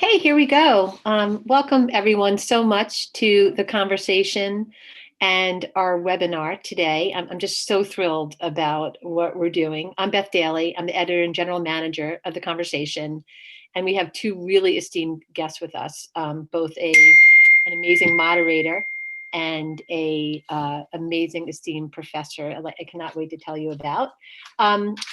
Okay, here we go. Welcome everyone so much to the conversation and our webinar today. I'm just so thrilled about what we're doing. I'm Beth Daly. I'm the editor and general manager of the conversation. And we have two really esteemed guests with us, both an amazing moderator and a amazing esteemed professor I cannot wait to tell you about.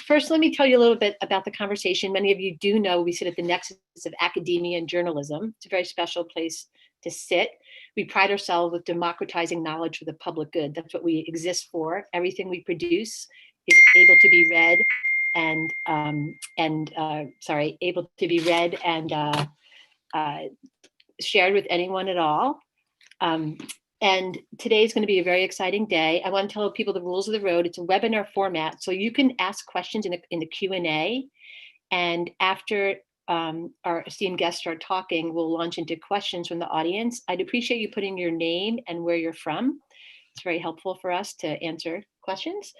First, let me tell you a little bit about the conversation. Many of you do know we sit at the nexus of academia and journalism. It's a very special place to sit. We pride ourselves with democratizing knowledge for the public good. That's what we exist for. Everything we produce is able to be read and shared with anyone at all. And today is going to be a very exciting day. I want to tell people the rules of the road. It's a webinar format, so you can ask questions in the Q&A. And after our esteemed guests start talking, we'll launch into questions from the audience. I'd appreciate you putting your name and where you're from. It's very helpful for us to answer questions.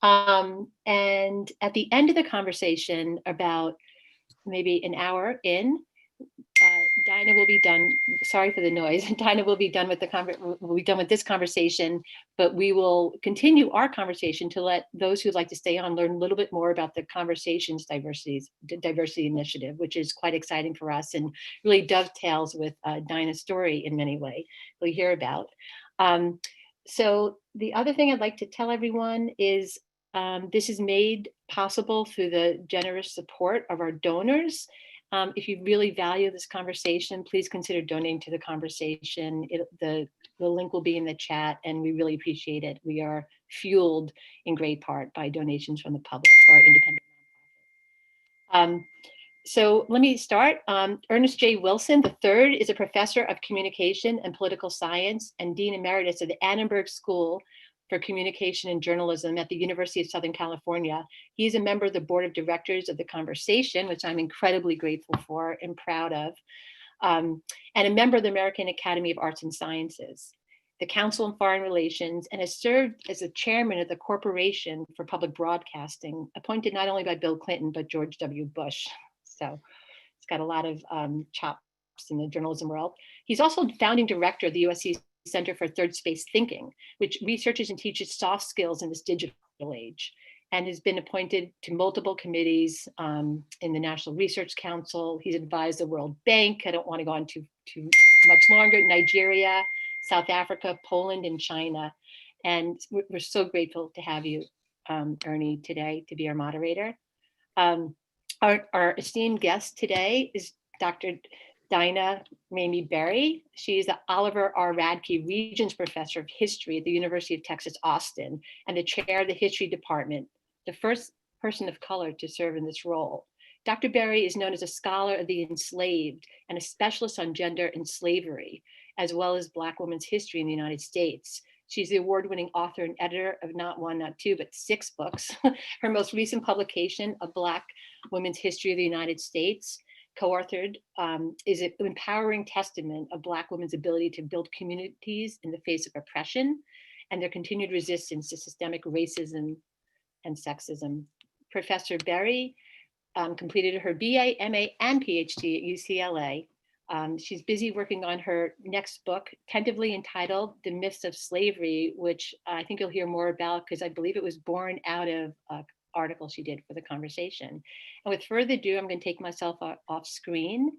And at the end of the conversation, about maybe an hour in, Dinah will be done. Sorry for the noise. Dinah will be done with this conversation, but we will continue our conversation to let those who'd like to stay on learn a little bit more about the Conversations Diversity Initiative, which is quite exciting for us and really dovetails with Dinah's story in many ways we'll hear about. So the other thing I'd like to tell everyone is this is made possible through the generous support of our donors. If you really value this conversation, please consider donating to the conversation. The link will be in the chat, and we really appreciate it. We are fueled in great part by donations from the public for our independent nonprofit. So let me start. Ernest J. Wilson III is a professor of communication and political science and Dean Emeritus of the Annenberg School for Communication and Journalism at the University of Southern California. He is a member of the board of directors of the Conversation, which I'm incredibly grateful for and proud of, and a member of the American Academy of Arts and Sciences, the Council on Foreign Relations, and has served as the chairman of the Corporation for Public Broadcasting, appointed not only by Bill Clinton, but George W. Bush. So it's got a lot of chops in the journalism world. He's also founding director of the USC Center for Third Space Thinking, which researches and teaches soft skills in this digital age, and has been appointed to multiple committees in the National Research Council. He's advised the World Bank. I don't want to go on too much longer. Nigeria, South Africa, Poland, and China. And we're so grateful to have you, Ernie, today to be our moderator. Our esteemed guest today is Dr. Dinah Mamie Berry. She is the Oliver R. Radke Regents Professor of History at the University of Texas, Austin, and the chair of the History Department, the first person of color to serve in this role. Dr. Berry is known as a scholar of the enslaved and a specialist on gender and slavery, as well as Black women's history in the United States. She's the award-winning author and editor of not one, not two, but 6 books. Her most recent publication, A Black Women's History of the United States, co-authored, is an empowering testament of Black women's ability to build communities in the face of oppression and their continued resistance to systemic racism and sexism. Professor Berry completed her BA, MA, and PhD at UCLA. She's busy working on her next book, tentatively entitled The Myths of Slavery, which I think you'll hear more about because I believe it was born out of article she did for the conversation. And with further ado, I'm going to take myself off screen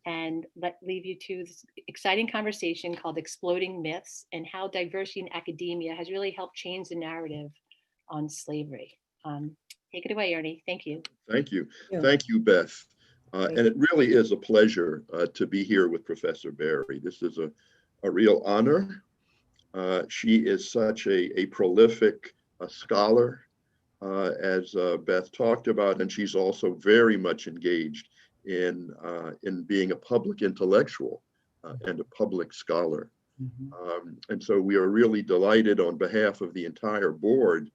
and leave you to this exciting conversation called Exploding Myths and how diversity in academia has really helped change the narrative on slavery. Take it away, Ernie. Thank you. Thank you. Thank you, Beth. And it really is a pleasure to be here with Professor Berry. This is a real honor. She is such a prolific scholar, as Beth talked about, and she's also very much engaged in being a public intellectual and a public scholar. And so we are really delighted on behalf of the entire board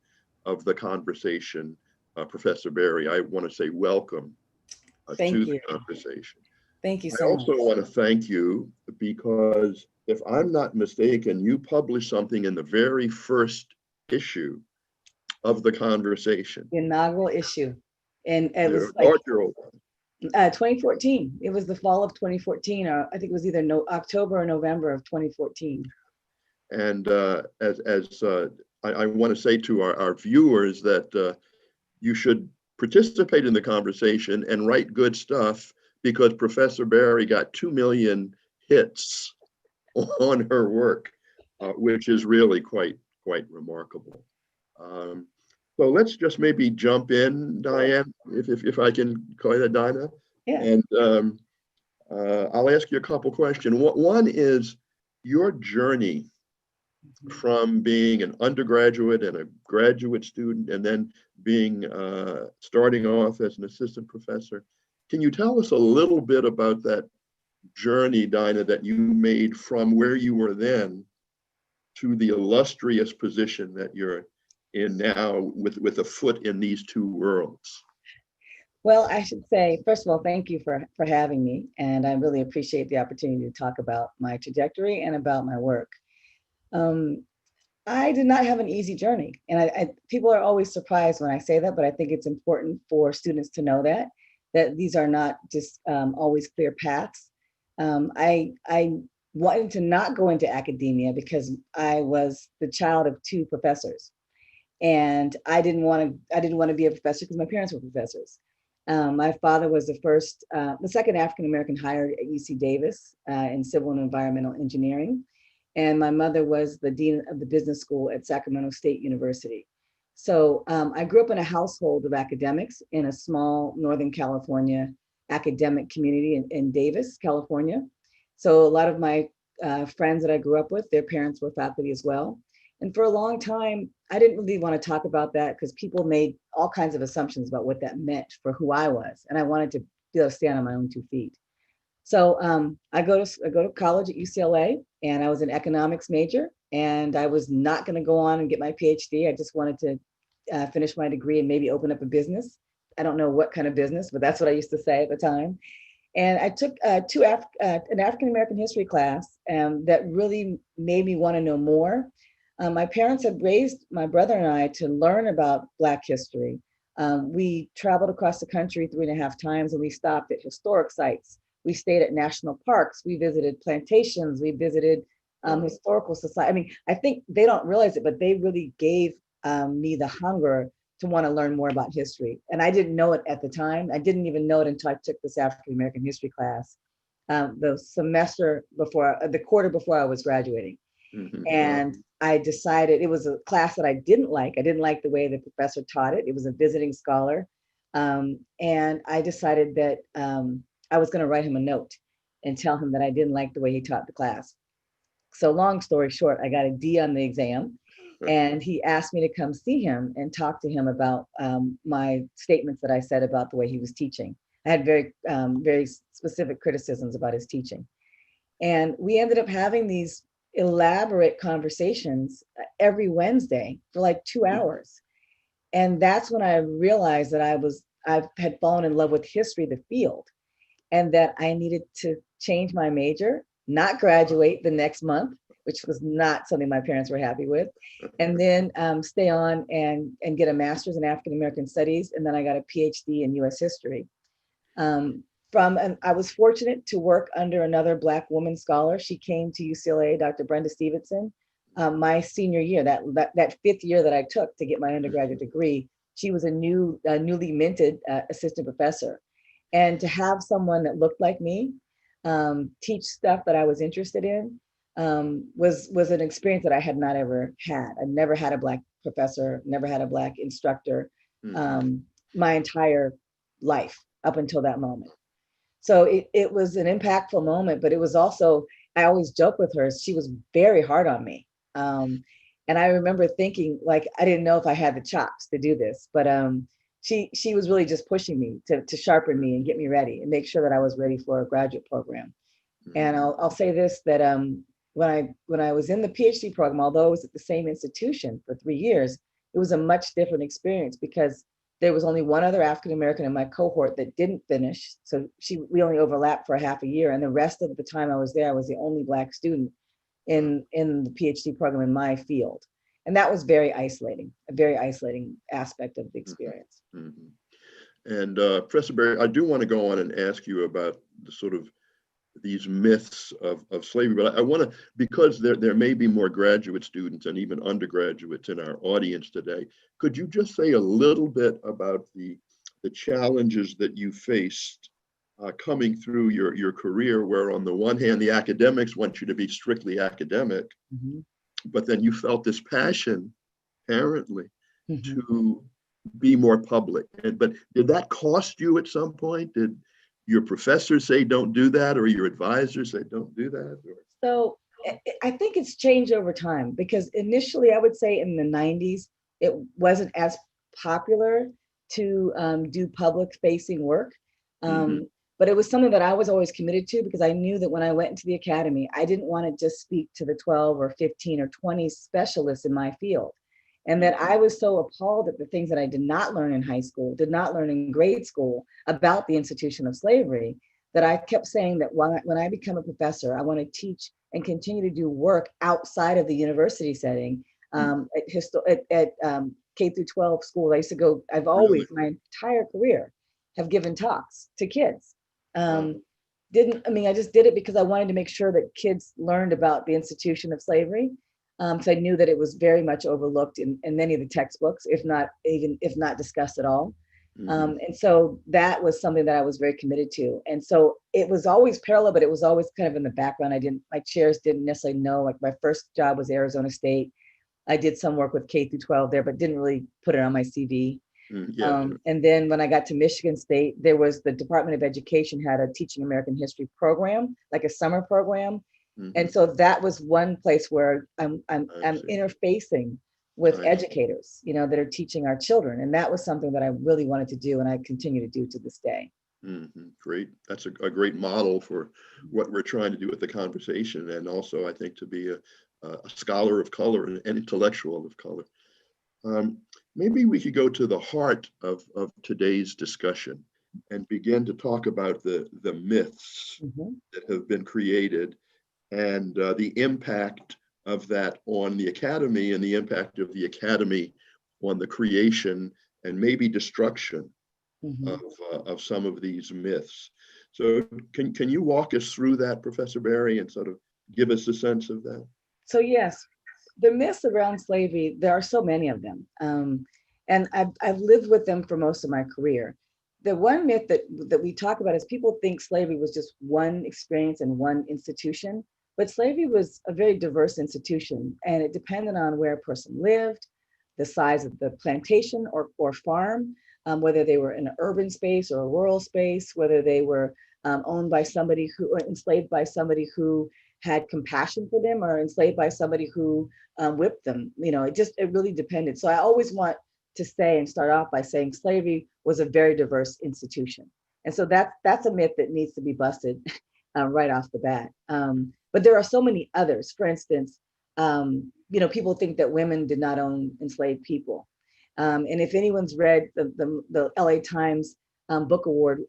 of the Conversation, Professor Berry, I want to say welcome to the conversation. Thank you so much. I also want to thank you because if I'm not mistaken, you published something in the very first issue of the Conversation. The inaugural issue. And it was inaugural one. 2014. It was the fall of 2014, or I think it was either October or November of 2014. And I want to say to our viewers that you should participate in the conversation and write good stuff, because Professor Berry got 2 million hits on her work, which is really quite remarkable. So let's just maybe jump in, Diane, if I can call you that, Dinah. Yeah. And I'll ask you a couple questions. One is your journey from being an undergraduate and a graduate student, and then being starting off as an assistant professor. Can you tell us a little bit about that journey, Dinah, that you made from where you were then to the illustrious position that you're in now, with a foot in these two worlds? Well, I should say, first of all, thank you for having me. And I really appreciate the opportunity to talk about my trajectory and about my work. I did not have an easy journey. And people are always surprised when I say that, but I think it's important for students to know that these are not just always clear paths. I wanted to not go into academia because I was the child of two professors. And I didn't want to be a professor because my parents were professors. My father was the second African-American hired at UC Davis in civil and environmental engineering. And my mother was the dean of the business school at Sacramento State University. So I grew up in a household of academics in a small Northern California academic community in Davis, California. So a lot of my friends that I grew up with, their parents were faculty as well. And for a long time, I didn't really want to talk about that because people made all kinds of assumptions about what that meant for who I was. And I wanted to be able to stand on my own 2 feet. So I go to college at UCLA, and I was an economics major, and I was not going to go on and get my PhD. I just wanted to finish my degree and maybe open up a business. I don't know what kind of business, but that's what I used to say at the time. And I took an African-American history class that really made me want to know more. My parents had raised my brother and I to learn about Black history. We traveled across the country 3.5 times, and we stopped at historic sites. We stayed at national parks. We visited plantations. We visited historical society. I mean, I think they don't realize it, but they really gave me the hunger to want to learn more about history. And I didn't know it at the time. I didn't even know it until I took this African-American history class the semester before, the quarter before I was graduating. Mm-hmm. And I decided it was a class that I didn't like. I didn't like the way the professor taught it. It was a visiting scholar. And I decided that I was going to write him a note and tell him that I didn't like the way he taught the class. So long story short, I got a D on the exam, and he asked me to come see him and talk to him about my statements that I said about the way he was teaching. I had very specific criticisms about his teaching. And we ended up having these elaborate conversations every Wednesday for like 2 hours. And that's when I realized that I had fallen in love with history, the field, and that I needed to change my major, not graduate the next month, which was not something my parents were happy with, and then stay on and get a master's in African American studies. And then I got a PhD in US history. I was fortunate to work under another Black woman scholar. She came to UCLA, Dr. Brenda Stevenson, my senior year, that 5th year that I took to get my undergraduate degree. She was a newly minted assistant professor. And to have someone that looked like me teach stuff that I was interested in was an experience that I had not ever had. I'd never had a Black professor, never had a Black instructor my entire life up until that moment. So it was an impactful moment, but it was also, I always joke with her, she was very hard on me. And I remember thinking, like, I didn't know if I had the chops to do this, but she was really just pushing me to sharpen me and get me ready and make sure that I was ready for a graduate program. And I'll say this, that when I was in the PhD program, although it was at the same institution for 3 years, it was a much different experience because there was only one other African-American in my cohort that didn't finish. So we only overlapped for a half a year. And the rest of the time I was there, I was the only Black student in the PhD program in my field. And that was very isolating, a very isolating aspect of the experience. Mm-hmm. And Professor Berry, I do want to go on and ask you about the sort of these myths of slavery, but I want to, because there may be more graduate students and even undergraduates in our audience today, could you just say a little bit about the challenges that you faced coming through your career, where on the one hand, the academics want you to be strictly academic, but then you felt this passion, apparently, to be more public. But did that cost you at some point? Did your professors say don't do that, or your advisors say don't do that? Or? So I think it's changed over time, because initially I would say in the 90s, it wasn't as popular to do public facing work. But it was something that I was always committed to, because I knew that when I went into the academy, I didn't want to just speak to the 12 or 15 or 20 specialists in my field. And that I was so appalled at the things that I did not learn in high school, did not learn in grade school about the institution of slavery, that I kept saying that when I become a professor, I want to teach and continue to do work outside of the university setting. At K through 12 school, I used to go, I've always, my entire career, have given talks to kids. I just did it because I wanted to make sure that kids learned about the institution of slavery. So I knew that it was very much overlooked in many of the textbooks, if not discussed at all. And so that was something that I was very committed to. And so it was always parallel, but it was always kind of in the background. My chairs didn't necessarily know. Like, my first job was Arizona State. I did some work with K through 12 there, but didn't really put it on my CV. And then when I got to Michigan State, there was the Department of Education had a Teaching American History program, like a summer program. And so that was one place where I'm interfacing with educators, that are teaching our children. And that was something that I really wanted to do, and I continue to do to this day. Great. That's a great model for what we're trying to do with the conversation. And also, I think, to be a scholar of color and an intellectual of color. Maybe we could go to the heart of today's discussion and begin to talk about the myths that have been created, and the impact of that on the academy, and the impact of the academy on the creation and maybe destruction of some of these myths. So can you walk us through that, Professor Berry, and sort of give us a sense of that? So yes, the myths around slavery, there are so many of them. And I've lived with them for most of my career. The one myth that we talk about is people think slavery was just one experience and one institution, but slavery was a very diverse institution, and it depended on where a person lived, the size of the plantation or farm, whether they were in an urban space or a rural space, whether they were owned by somebody who, or enslaved by somebody who had compassion for them, or enslaved by somebody who whipped them. It really depended. So I always want to say and start off by saying slavery was a very diverse institution. And so that's a myth that needs to be busted right off the bat. But there are so many others. For instance, people think that women did not own enslaved people. And if anyone's read the LA Times book award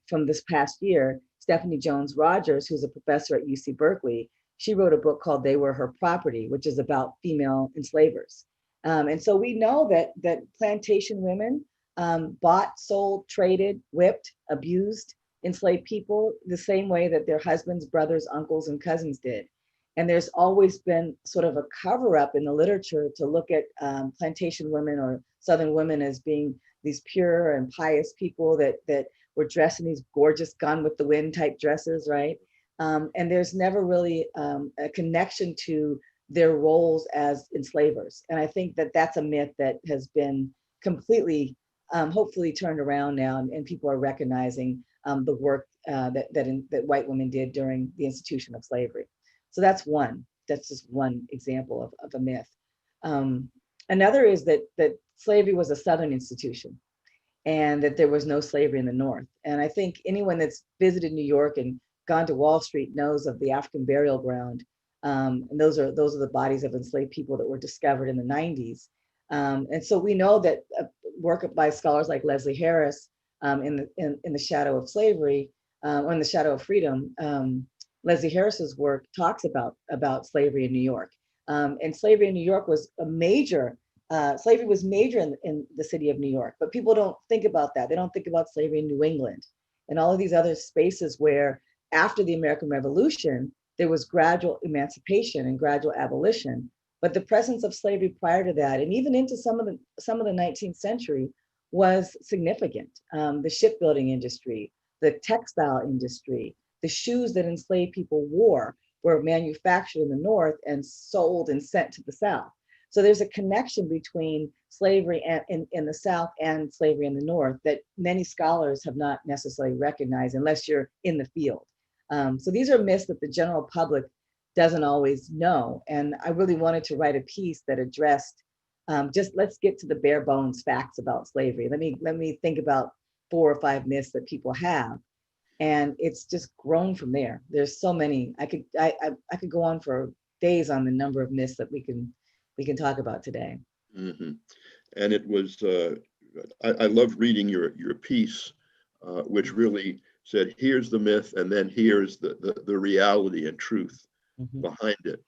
from this past year, Stephanie Jones Rogers, who's a professor at UC Berkeley, she wrote a book called They Were Her Property, which is about female enslavers. And so we know that plantation women bought, sold, traded, whipped, abused enslaved people the same way that their husbands, brothers, uncles, and cousins did. And there's always been sort of a cover up in the literature to look at plantation women or Southern women as being these pure and pious people that were dressed in these gorgeous Gone with the Wind type dresses, right? And there's never really a connection to their roles as enslavers. And I think that that's a myth that has been completely, hopefully turned around now, and people are recognizing the work that white women did during the institution of slavery. So that's just one example of a myth. Another is that slavery was a Southern institution, and that there was no slavery in the North. And I think anyone that's visited New York and gone to Wall Street knows of the African burial ground. And those are the bodies of enslaved people that were discovered in the 90s. And so we know that work by scholars like Leslie Harris, in the shadow of slavery, or in the shadow of freedom, Leslie Harris's work talks about slavery in New York. And slavery in New York was a major slavery was major in the city of New York, but people don't think about that. They don't think about slavery in New England and all of these other spaces where after the American Revolution, there was gradual emancipation and gradual abolition. But the presence of slavery prior to that, and even into some of the 19th century, was significant. The shipbuilding industry, the textile industry, the shoes that enslaved people wore were manufactured in the North and sold and sent to the South. So there's a connection between slavery in the South and slavery in the North that many scholars have not necessarily recognized unless you're in the field. So these are myths that the general public doesn't always know. And I really wanted to write a piece that addressed just let's get to the bare bones facts about slavery. Let me think about 4 or 5 myths that people have. And it's just grown from there. There's so many. I could go on for days on the number of myths that we can talk about today. Mm-hmm. And it was, I loved reading your piece, which really said, here's the myth, and then here's the reality and truth behind it.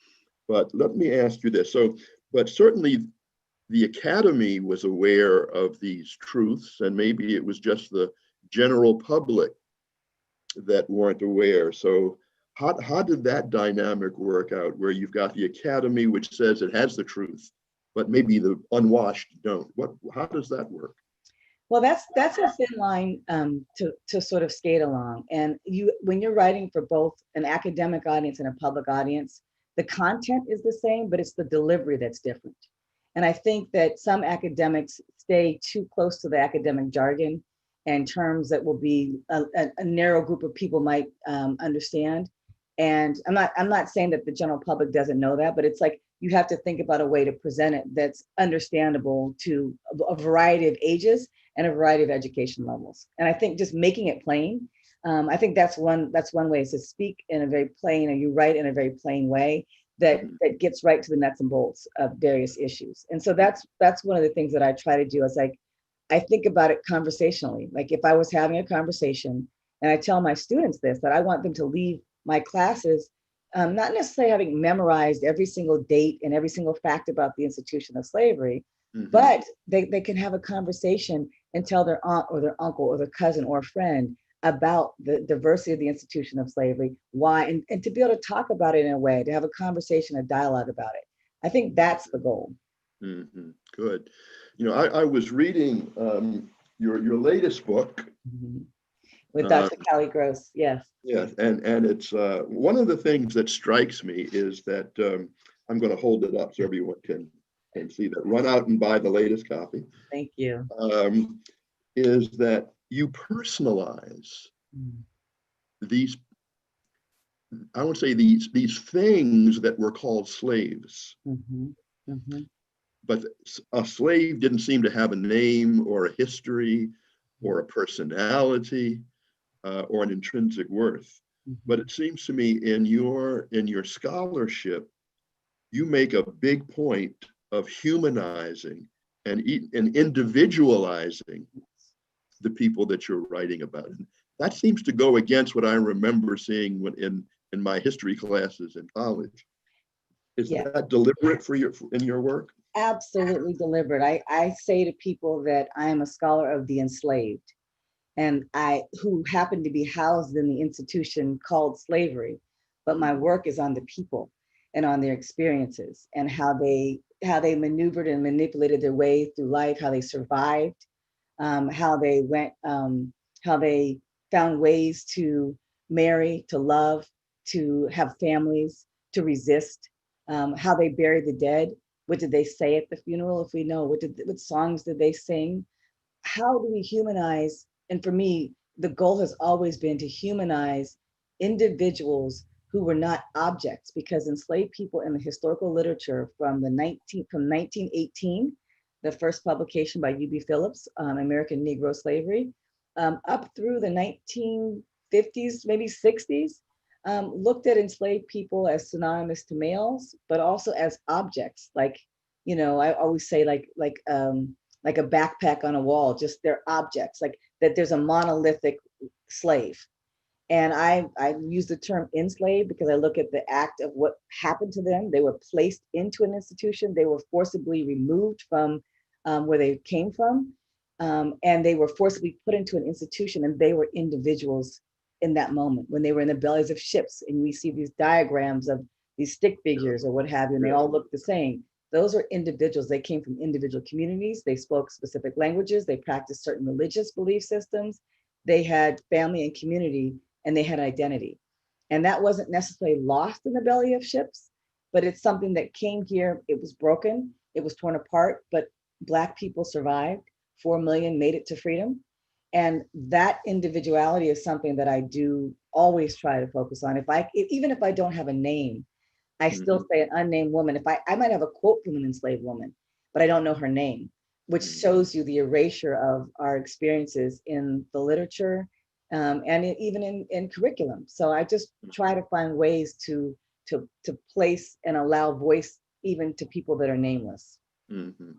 But let me ask you this. So, but certainly the Academy was aware of these truths, and maybe it was just the general public that weren't aware. So how did that dynamic work out, where you've got the Academy, which says it has the truth, but maybe the unwashed don't? How does that work? Well, that's a thin line to sort of skate along. And when you're writing for both an academic audience and a public audience, the content is the same, but it's the delivery that's different. And I think that some academics stay too close to the academic jargon and terms that will be a narrow group of people might understand. And I'm not saying that the general public doesn't know that, but it's like you have to think about a way to present it that's understandable to a variety of ages and a variety of education levels. And I think just making it plain, I think that's one way, is to speak in a very plain, or you write in a very plain way that gets right to the nuts and bolts of various issues. And so that's one of the things that I try to do, is like, I think about it conversationally. Like if I was having a conversation and I tell my students this, that I want them to leave my classes, not necessarily having memorized every single date and every single fact about the institution of slavery, but they can have a conversation and tell their aunt or their uncle or their cousin or friend about the diversity of the institution of slavery, why, and to be able to talk about it in a way, to have a conversation, a dialogue about it. I think that's the goal. Good. You know, I was reading your latest book. With Dr. Callie Gross, yes. Yeah, and it's one of the things that strikes me is that I'm going to hold it up so everyone can see that. Run out and buy the latest copy. Thank you. Is that you personalize these, I would say these things that were called slaves. But a slave didn't seem to have a name or a history or a personality or an intrinsic worth. But it seems to me in your scholarship, you make a big point of humanizing and individualizing the people that you're writing about. And that seems to go against what I remember seeing when in my history classes in college. Is that deliberate in your work? Absolutely deliberate. I say to people that I am a scholar of the enslaved, and who happen to be housed in the institution called slavery, but my work is on the people and on their experiences and how they maneuvered and manipulated their way through life, how they survived, how they found ways to marry, to love, to have families, to resist, how they buried the dead. What did they say at the funeral? If we know, what songs did they sing? How do we humanize? And for me, the goal has always been to humanize individuals who were not objects, because enslaved people in the historical literature from 1918, the first publication by U.B. Phillips, American Negro Slavery, up through the 1950s, maybe 60s, looked at enslaved people as synonymous to males, but also as objects. Like, you know, I always say like a backpack on a wall, just they're objects, like that there's a monolithic slave. And I use the term enslaved because I look at the act of what happened to them. They were placed into an institution. They were forcibly removed from where they came from. And they were forcibly put into an institution, and they were individuals in that moment when they were in the bellies of ships. And we see these diagrams of these stick figures or what have you, and they all look the same. Those are individuals. They came from individual communities. They spoke specific languages. They practiced certain religious belief systems. They had family and community, and they had identity. And that wasn't necessarily lost in the belly of ships, but it's something that came here. It was broken. It was torn apart, but Black people survived. 4 million made it to freedom. And that individuality is something that I do always try to focus on. Even if I don't have a name, I still say an unnamed woman. If I might have a quote from an enslaved woman, but I don't know her name, which shows you the erasure of our experiences in the literature and even in curriculum. So I just try to find ways to place and allow voice even to people that are nameless. Mm-hmm.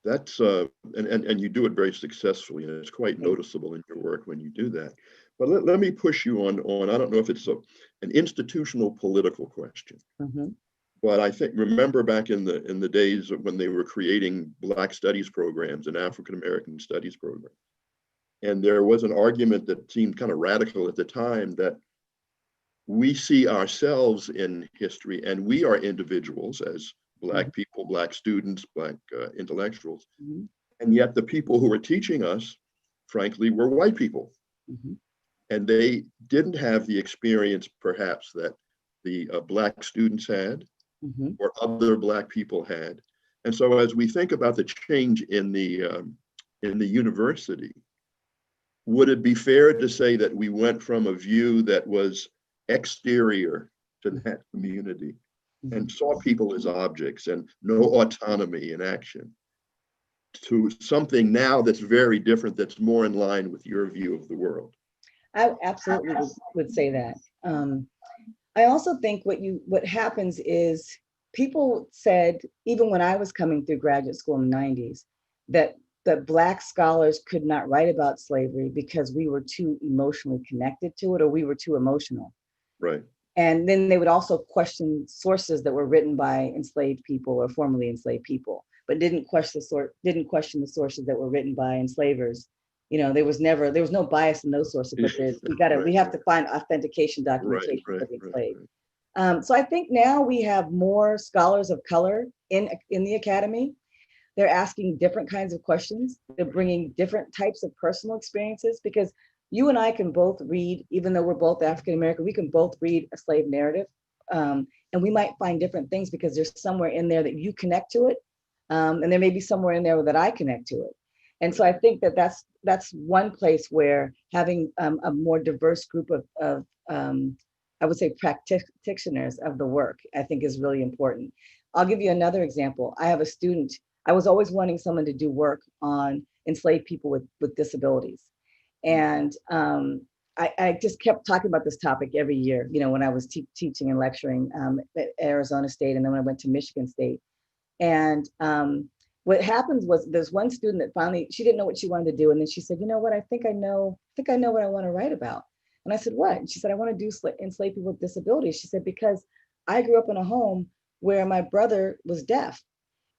That's and you do it very successfully, and it's quite noticeable in your work when you do that. But let me push you on I don't know if it's an institutional political question, but I think remember back in the days of when they were creating Black studies programs and African American studies programs, and there was an argument that seemed kind of radical at the time that we see ourselves in history, and we are individuals as Black people, Black students, Black intellectuals. And yet the people who were teaching us, frankly, were white people. And they didn't have the experience, perhaps, that the Black students had or other Black people had. And so as we think about the change in the university, would it be fair to say that we went from a view that was exterior to that community and saw people as objects and no autonomy in action, to something now that's very different, that's more in line with your view of the world? I absolutely would say that. I also think what happens is people said, even when I was coming through graduate school in the 90s, that Black scholars could not write about slavery because we were too emotionally connected to it, or we were too emotional. Right. And then they would also question sources that were written by enslaved people or formerly enslaved people, but didn't question the sources that were written by enslavers. You know, there was no bias in those sources, but we have to find authentication documentation for the enslaved. So I think now we have more scholars of color in the academy. They're asking different kinds of questions. They're bringing different types of personal experiences, because you and I can both read, even though we're both African American, we can both read a slave narrative, and we might find different things because there's somewhere in there that you connect to it, and there may be somewhere in there that I connect to it. And so I think that's one place where having a more diverse group of I would say practitioners of the work, I think is really important. I'll give you another example. I have a student. I was always wanting someone to do work on enslaved people with disabilities. And I just kept talking about this topic every year, you know, when I was teaching and lecturing at Arizona State, and then when I went to Michigan State. And what happens was there's one student that finally, she didn't know what she wanted to do. And then she said, you know what, I think I know what I want to write about. And I said, what? And she said, I want to do enslaved people with disabilities. She said, because I grew up in a home where my brother was deaf.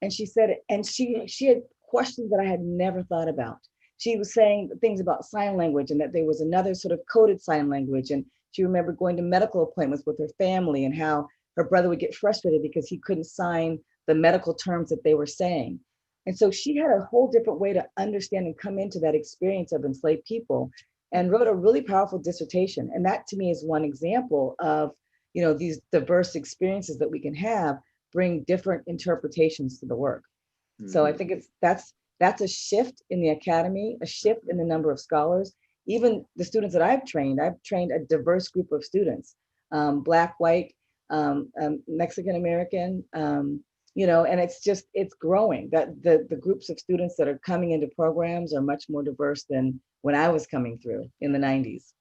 And she said, and she had questions that I had never thought about. She was saying things about sign language, and that there was another sort of coded sign language. And she remembered going to medical appointments with her family and how her brother would get frustrated because he couldn't sign the medical terms that they were saying. And so she had a whole different way to understand and come into that experience of enslaved people, and wrote a really powerful dissertation. And that to me is one example of, you know, these diverse experiences that we can have bring different interpretations to the work. So I think that's a shift in the academy, a shift in the number of scholars. Even the students that I've trained a diverse group of students, Black, white, Mexican American, you know, and it's growing. That the groups of students that are coming into programs are much more diverse than when I was coming through in the 90s.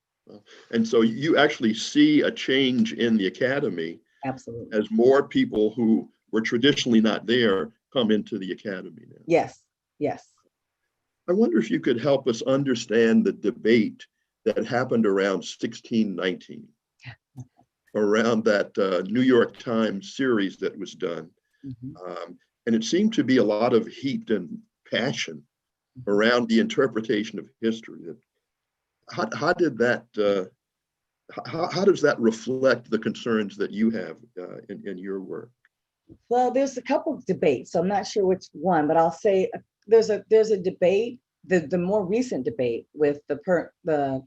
And so you actually see a change in the academy. Absolutely. As more people who were traditionally not there come into the academy now. Yes, yes. I wonder if you could help us understand the debate that happened around 1619, around that New York Times series that was done. And it seemed to be a lot of heat and passion around the interpretation of history. How did that, how does that reflect the concerns that you have in your work? Well, there's a couple of debates, so I'm not sure which one, but I'll say there's a debate, the more recent debate with the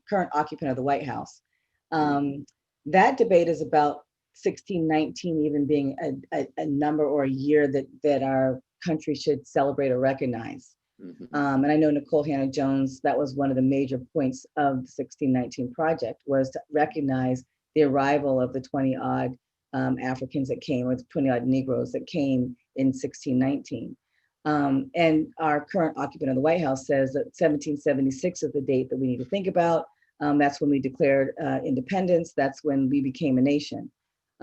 current occupant of the White House. That debate is about 1619 even being a number or a year that our country should celebrate or recognize. And I know Nicole Hannah-Jones, that was one of the major points of the 1619 project, was to recognize the arrival of the 20-odd Africans that came, or the 20-odd Negroes that came in 1619. And our current occupant of the White House says that 1776 is the date that we need to think about. That's when we declared independence. That's when we became a nation.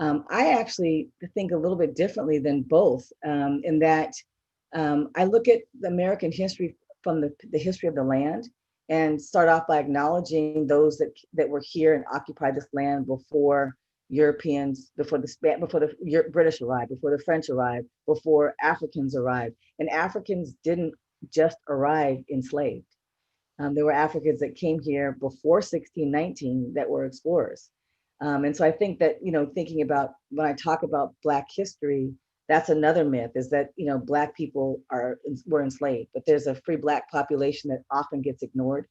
I actually think a little bit differently than both, in that I look at the American history from the history of the land, and start off by acknowledging those that were here and occupied this land before Europeans, before the British arrived, before the French arrived, before Africans arrived. And Africans didn't just arrive enslaved. There were Africans that came here before 1619 that were explorers. And so I think that, thinking about when I talk about Black history, that's another myth, is that, Black people were enslaved, but there's a free Black population that often gets ignored.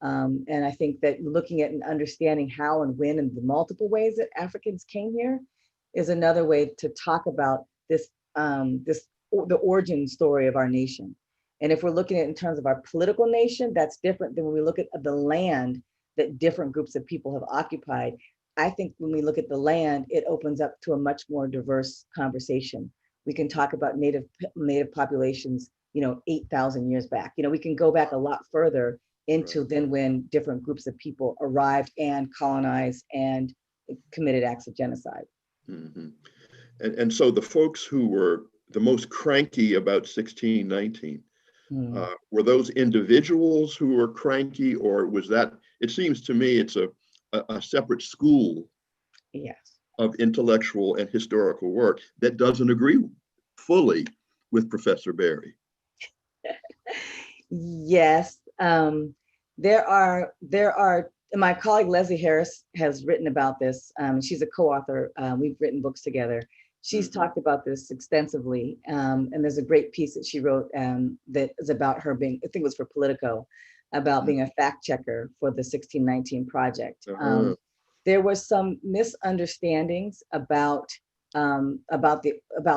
And I think that looking at and understanding how and when and the multiple ways that Africans came here is another way to talk about the origin story of our nation. And if we're looking at it in terms of our political nation, that's different than when we look at the land that different groups of people have occupied. I think when we look at the land, it opens up to a much more diverse conversation. We can talk about native populations, 8,000 years back. We can go back a lot further into then when different groups of people arrived and colonized and committed acts of genocide. And so the folks who were the most cranky about 1619, were those individuals who were cranky, or was that, it seems to me it's a separate school of intellectual and historical work that doesn't agree fully with Professor Berry? Yes, there are, and my colleague Leslie Harris has written about this. She's a co-author. We've written books together. She's talked about this extensively, and there's a great piece that she wrote that is about her being, I think it was for Politico, about being a fact checker for the 1619 project. There was some misunderstandings about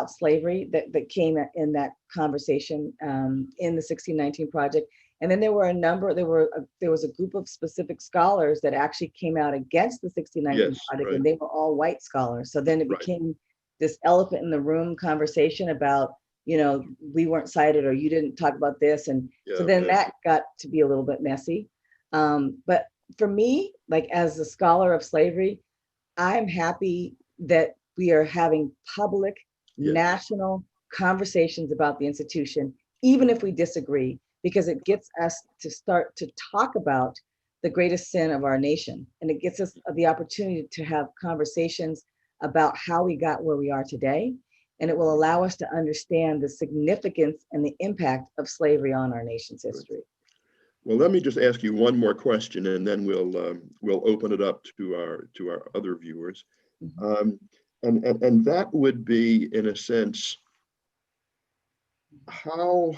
slavery that came in that conversation in the 1619 project. And then there was a group of specific scholars that actually came out against the 1619 project, and they were all white scholars. So then it became this elephant in the room conversation about, we weren't cited, or you didn't talk about this. And so then that got to be a little bit messy. But for me, like as a scholar of slavery, I'm happy that we are having public, national conversations about the institution, even if we disagree, because it gets us to start to talk about the greatest sin of our nation. And it gets us the opportunity to have conversations about how we got where we are today. And it will allow us to understand the significance and the impact of slavery on our nation's history. Well, let me just ask you one more question, and then we'll open it up to our other viewers. And that would be, in a sense, how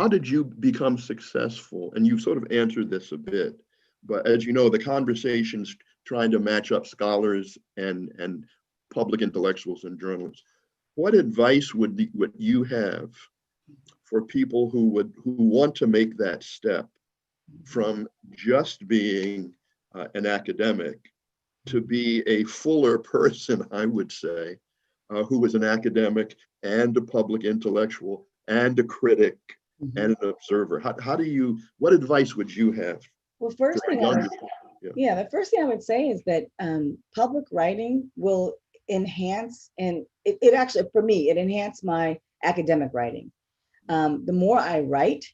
did you become successful? And you've sort of answered this a bit, but as you know, the conversation's trying to match up scholars and public intellectuals and journalists. What advice would you have for people who want to make that step from just being an academic to be a fuller person, I would say, who is an academic and a public intellectual and a critic and an observer? What advice would you have? Well, the first thing I would say is that public writing will enhance, and it actually, for me, it enhanced my academic writing. The more I write,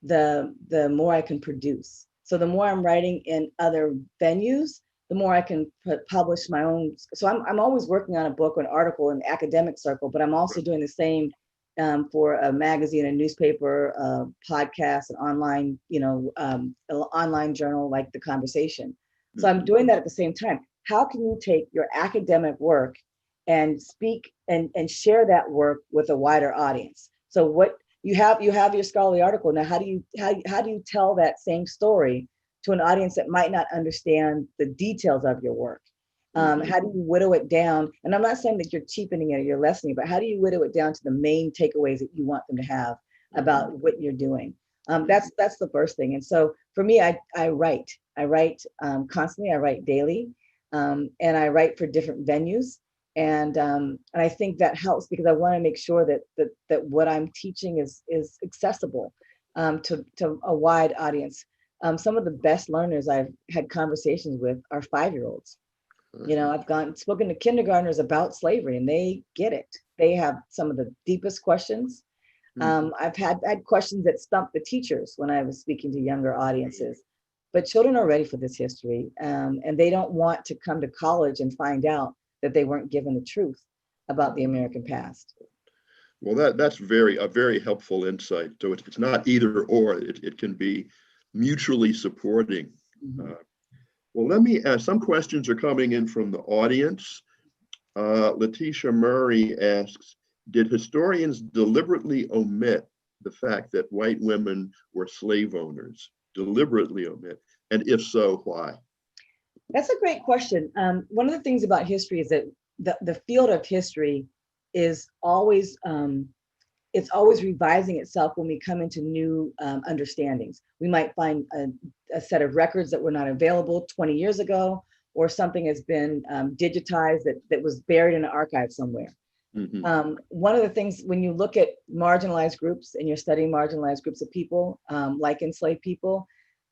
the more I can produce. So the more I'm writing in other venues, the more I can publish my own. So I'm always working on a book or an article in the academic circle, but I'm also doing the same for a magazine, a newspaper, podcast, an online, an online journal like The Conversation. So I'm doing that at the same time. How can you take your academic work and speak and share that work with a wider audience? So what you have your scholarly article. Now, how do you tell that same story to an audience that might not understand the details of your work? How do you whittle it down? And I'm not saying that you're cheapening it or you're lessening, but how do you whittle it down to the main takeaways that you want them to have about what you're doing? That's the first thing. And so for me, I write constantly. I write daily, and I write for different venues. And I think that helps because I want to make sure that what I'm teaching is accessible to a wide audience. Some of the best learners I've had conversations with are 5-year-olds. I've spoken to kindergartners about slavery, and they get it. They have some of the deepest questions. I've had questions that stumped the teachers when I was speaking to younger audiences. But children are ready for this history, and they don't want to come to college and find out that they weren't given the truth about the American past. Well, that's a very helpful insight. So it's not either or, it can be mutually supporting. Well, let me ask, some questions are coming in from the audience. Letitia Murray asks, did historians deliberately omit the fact that white women were slave owners? Deliberately omit? And if so, why? That's a great question. One of the things about history is that the field of history is always it's always revising itself when we come into new understandings. We might find a set of records that were not available 20 years ago, or something has been digitized that was buried in an archive somewhere. One of the things when you look at marginalized groups and you're studying marginalized groups of people, like enslaved people,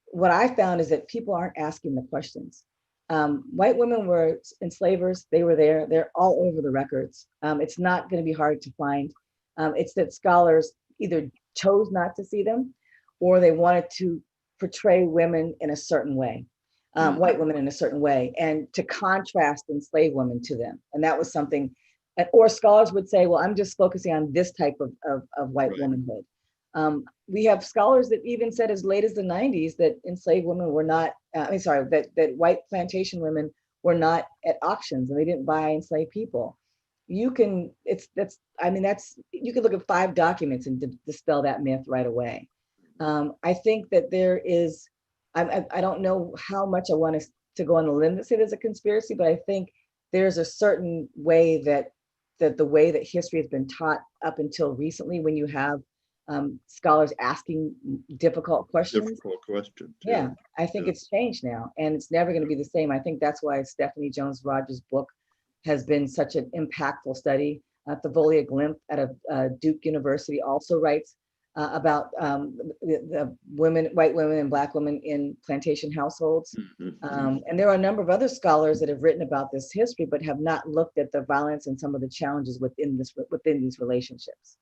what I found is that people aren't asking the questions. White women were enslavers. They were there. They're all over the records. It's not going to be hard to find. It's that scholars either chose not to see them, or they wanted to portray women in a certain way, white women in a certain way, and to contrast enslaved women to them. And that was something, or scholars would say, well, I'm just focusing on this type of white womanhood. We have scholars that even said as late as the 90s that enslaved women were not, that white plantation women were not at auctions and they didn't buy enslaved people. You can look at 5 documents and dispel that myth right away. I think that there is, I don't know how much I want to go on the limb to say there's a conspiracy, but I think there's a certain way that the way that history has been taught up until recently, when you have scholars asking difficult questions. Yeah, I think it's changed now, and it's never going to be the same. I think that's why Stephanie Jones Rogers' book has been such an impactful study. Thavolia Glimp at Duke University also writes about the white women and Black women in plantation households. And there are a number of other scholars that have written about this history, but have not looked at the violence and some of the challenges within these relationships.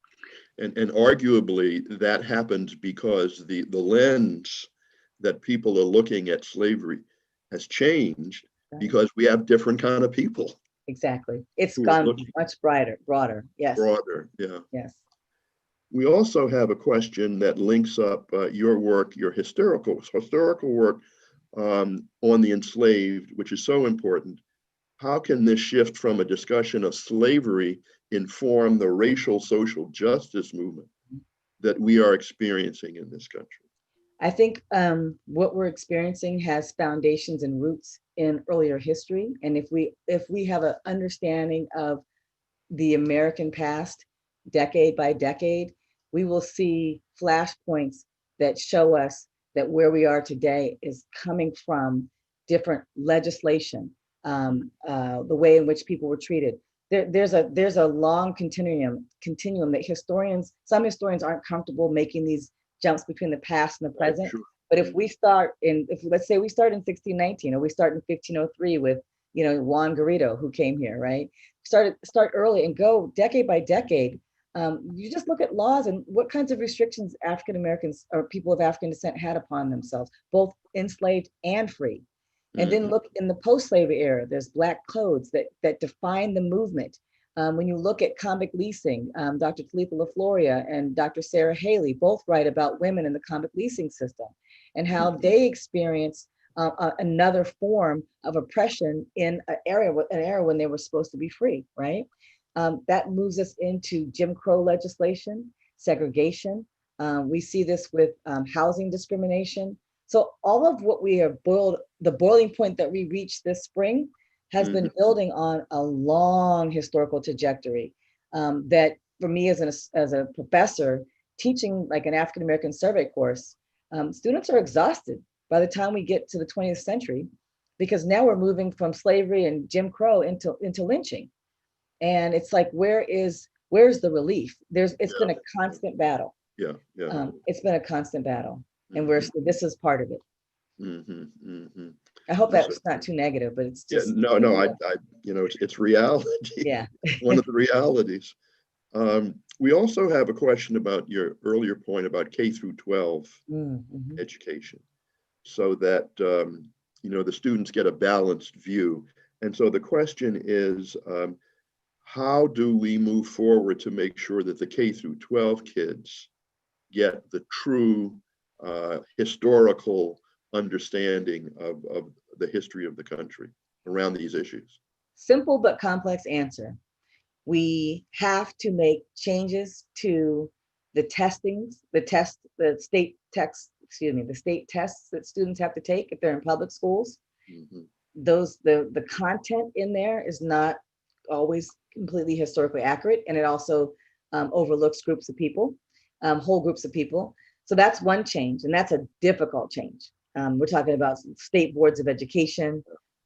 And arguably that happens because the lens that people are looking at slavery has changed, because we have different kind of people. Exactly. It's gone much broader. Yes. Broader, yeah. Yes. We also have a question that links up your work, your historical work on the enslaved, which is so important. How can this shift from a discussion of slavery inform the racial social justice movement that we are experiencing in this country? I think what we're experiencing has foundations and roots in earlier history. And if we have an understanding of the American past, decade by decade, we will see flashpoints that show us that where we are today is coming from different legislation, the way in which people were treated. There's a long continuum that some historians aren't comfortable making these jumps between the past and the present. Sure. But if let's say we start in 1619, or we start in 1503 with Juan Garrido, who came here, right? Start early and go decade by decade. You just look at laws and what kinds of restrictions African Americans or people of African descent had upon themselves, both enslaved and free. And then look in the post-slavery era, there's Black codes that define the movement. When you look at convict leasing, Dr. Talitha LaFloria and Dr. Sarah Haley both write about women in the convict leasing system and how they experience another form of oppression in an era when they were supposed to be free, right? That moves us into Jim Crow legislation, segregation. We see this with housing discrimination. So all of what we have the boiling point that we reached this spring has been building on a long historical trajectory that for me as a professor teaching like an African-American survey course, students are exhausted by the time we get to the 20th century, because now we're moving from slavery and Jim Crow into lynching. And it's like, where's the relief? It's been a constant battle. It's been a constant battle. And this is part of it. I hope that's not too negative, but it's just no, I it's reality. Yeah. One of the realities. We also have a question about your earlier point about K through 12 education, so that the students get a balanced view. And so the question is, how do we move forward to make sure that the K through 12 kids get the true historical understanding of the history of the country around these issues? Simple but complex answer. We have to make changes to the testings, the state tests that students have to take if they're in public schools. The content in there is not always completely historically accurate, and it also overlooks groups of people, whole groups of people. So that's one change, and that's a difficult change. We're talking about state boards of education.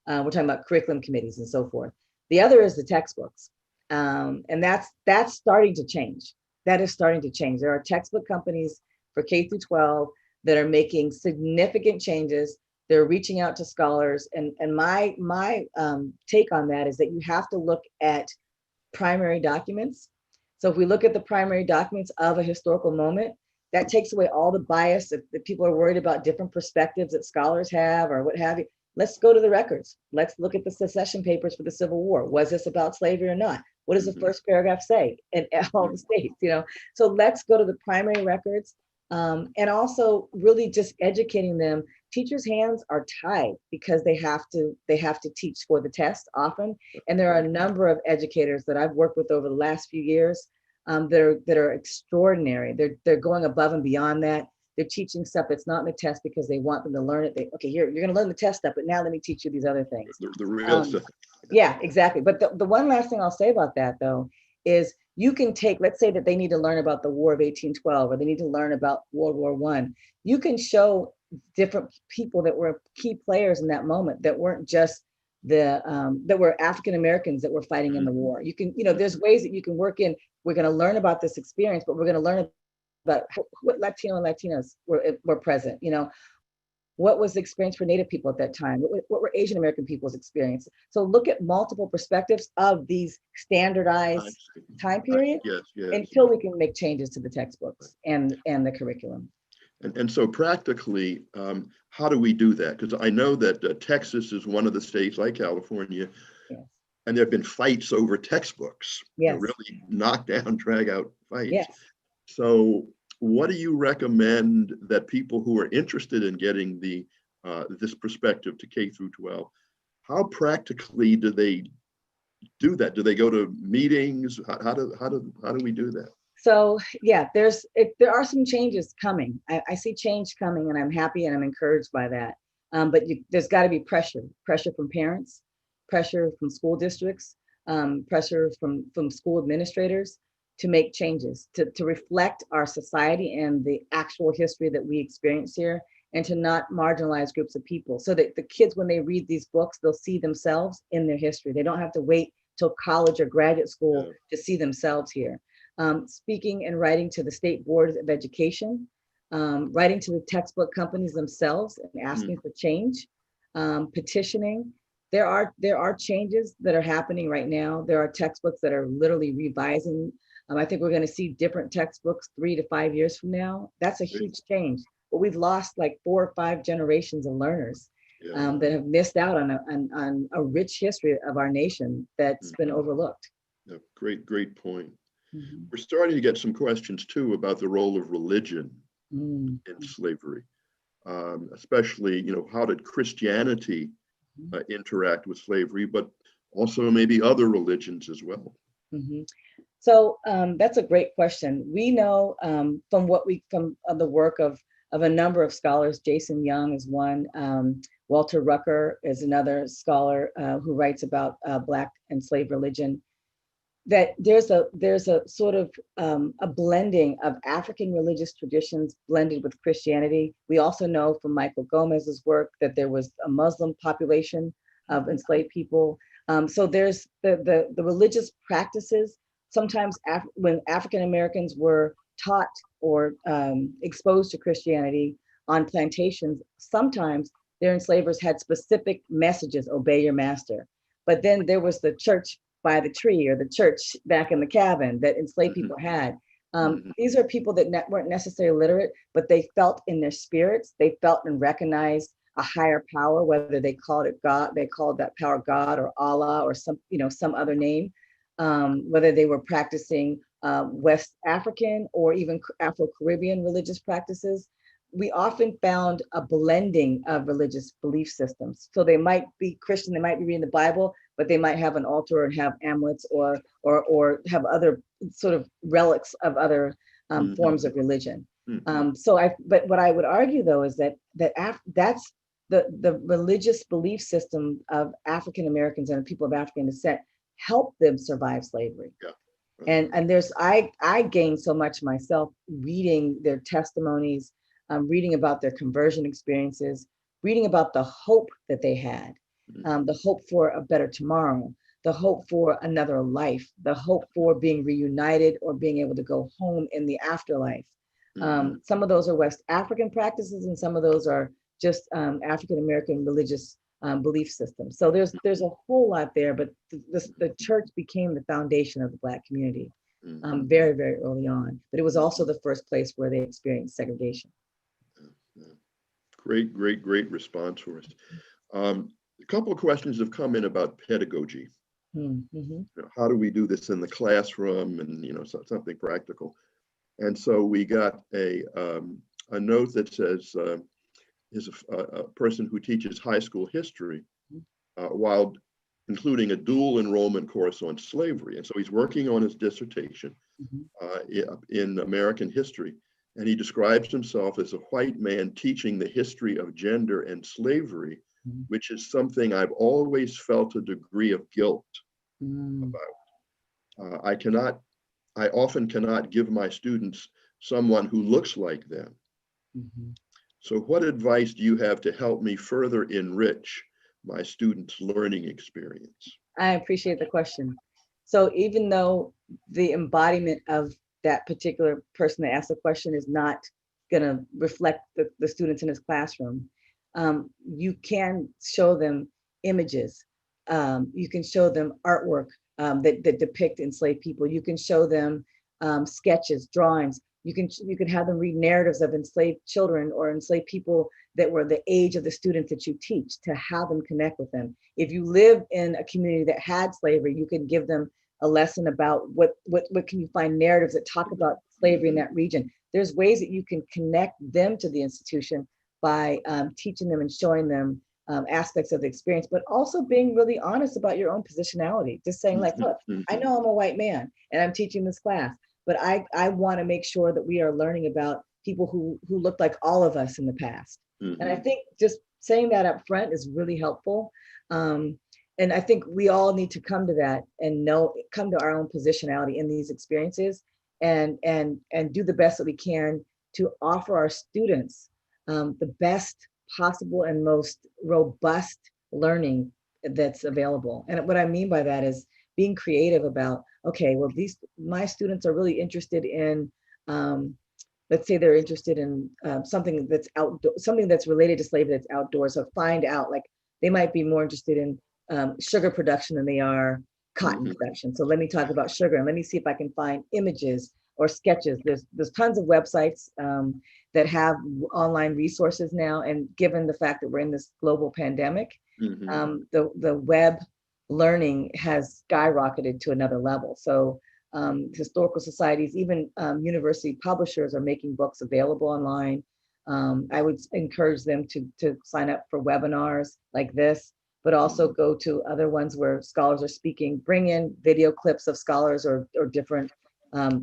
We're talking about curriculum committees and so forth. The other is the textbooks, and that's starting to change. That is starting to change. There are textbook companies for K through 12 that are making significant changes. They're reaching out to scholars, and my take on that is that you have to look at primary documents. So if we look at the primary documents of a historical moment, that takes away all the bias that people are worried about different perspectives that scholars have or what have you. Let's go to the records. Let's look at the secession papers for the Civil War. Was this about slavery or not? What does the first paragraph say in all the states? So let's go to the primary records, and also really just educating them. Teachers' hands are tied because they have to teach for the test often. And there are a number of educators that I've worked with over the last few years that are extraordinary. They're going above and beyond that. They're teaching stuff that's not in the test because they want them to learn it. Okay, you're going to learn the test stuff, but now let me teach you these other things. The real stuff. Yeah, exactly. But the one last thing I'll say about that, though, is you can take, let's say that they need to learn about the War of 1812, or they need to learn about World War I. You can show different people that were key players in that moment that weren't just that were African Americans that were fighting in the war. You can, there's ways that you can work in. We're going to learn about this experience, but we're going to learn about what Latino and Latinas were present. What was the experience for Native people at that time? What were Asian American people's experience? So look at multiple perspectives of these standardized time periods until we can make changes to the textbooks and the curriculum. And so practically, how do we do that? Because I know that Texas is one of the states, like California, and there have been fights over textbooks, really knockdown, drag out fights. So what do you recommend that people who are interested in getting this perspective to K through 12, how practically do they do that? Do they go to meetings? How do we do that? So there are some changes coming. I see change coming, and I'm happy and I'm encouraged by that. But there's got to be pressure from parents, pressure from school districts, pressure from school administrators to make changes, to reflect our society and the actual history that we experience here, and to not marginalize groups of people, so that the kids, when they read these books, they'll see themselves in their history. They don't have to wait till college or graduate school to see themselves here. Speaking and writing to the state boards of education, writing to the textbook companies themselves and asking for change, petitioning. There are changes that are happening right now. There are textbooks that are literally revising I think we're going to see different textbooks 3 to 5 years from now. That's a huge change. But we've lost like 4 or 5 generations of learners that have missed out on a rich history of our nation that's been overlooked. Yeah, great point. Mm-hmm. We're starting to get some questions too about the role of religion in slavery, especially, how did Christianity interact with slavery, but also maybe other religions as well. Mm-hmm. So that's a great question. We know from the work of a number of scholars. Jason Young is one. Walter Rucker is another scholar who writes about Black enslaved religion. That there's a sort of a blending of African religious traditions blended with Christianity. We also know from Michael Gomez's work that there was a Muslim population of enslaved people. So there's the religious practices. Sometimes when African Americans were taught or exposed to Christianity on plantations, sometimes their enslavers had specific messages: obey your master. But then there was the church by the tree, or the church back in the cabin, that enslaved people had. These are people that weren't necessarily literate, but they felt in their spirits, they felt and recognized a higher power, whether they called it God, they called that power God or Allah or some other name, whether they were practicing West African or even Afro-Caribbean religious practices. We often found a blending of religious belief systems. So they might be Christian, they might be reading the Bible, but they might have an altar and have amulets or have other sort of relics of other forms of religion. But what I would argue though is that's the religious belief system of African Americans and people of African descent helped them survive slavery. Yeah. And I gained so much myself reading their testimonies, reading about their conversion experiences, reading about the hope that they had, the hope for a better tomorrow, the hope for another life, the hope for being reunited or being able to go home in the afterlife. Some of those are West African practices, and some of those are just African American religious belief systems. So there's a whole lot there, but the church became the foundation of the Black community very, very early on. But it was also the first place where they experienced segregation. Great response for us. A couple of questions have come in about pedagogy. How do we do this in the classroom, and something practical? And so we got a note that says is a person who teaches high school history while including a dual enrollment course on slavery. And so he's working on his dissertation in American history. And he describes himself as a white man teaching the history of gender and slavery, which is something I've always felt a degree of guilt about. I often cannot give my students someone who looks like them. So what advice do you have to help me further enrich my students' learning experience? I appreciate the question. So even though the embodiment of that particular person that asked the question is not going to reflect the students in his classroom, you can show them images. You can show them artwork that depict enslaved people. You can show them sketches, drawings. You can have them read narratives of enslaved children or enslaved people that were the age of the students that you teach, to have them connect with them. If you live in a community that had slavery, you can give them a lesson about what can you find narratives that talk about slavery in that region. There's ways that you can connect them to the institution by teaching them and showing them aspects of the experience, but also being really honest about your own positionality. Just saying like, look, I know I'm a white man and I'm teaching this class, but I want to make sure that we are learning about people who looked like all of us in the past. And I think just saying that up front is really helpful. And I think we all need to come to that and come to our own positionality in these experiences and do the best that we can to offer our students the best possible and most robust learning that's available. And what I mean by that is being creative about, okay, well, my students are really interested in, let's say they're interested in something that's outdoor, something that's related to slavery that's outdoors. So find out, like, they might be more interested in sugar production than they are cotton production. So let me talk about sugar, and let me see if I can find images or sketches. There's tons of websites that have online resources now, and given the fact that we're in this global pandemic, the web learning has skyrocketed to another level. So historical societies, even university publishers are making books available online. I would encourage them to sign up for webinars like this, but also go to other ones where scholars are speaking, bring in video clips of scholars or different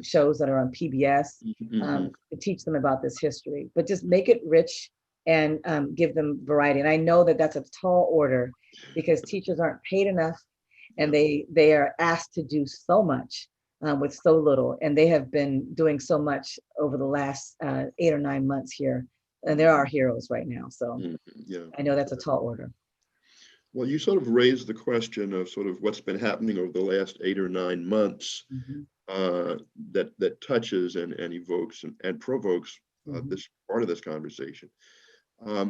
shows that are on PBS to teach them about this history, but just make it rich and give them variety. And I know that that's a tall order because teachers aren't paid enough, and they are asked to do so much with so little. And they have been doing so much over the last 8 or 9 months here. And they're our heroes right now. So I know that's a tall order. Well, you sort of raised the question of sort of what's been happening over the last 8 or 9 months that touches and evokes and provokes this part of this conversation.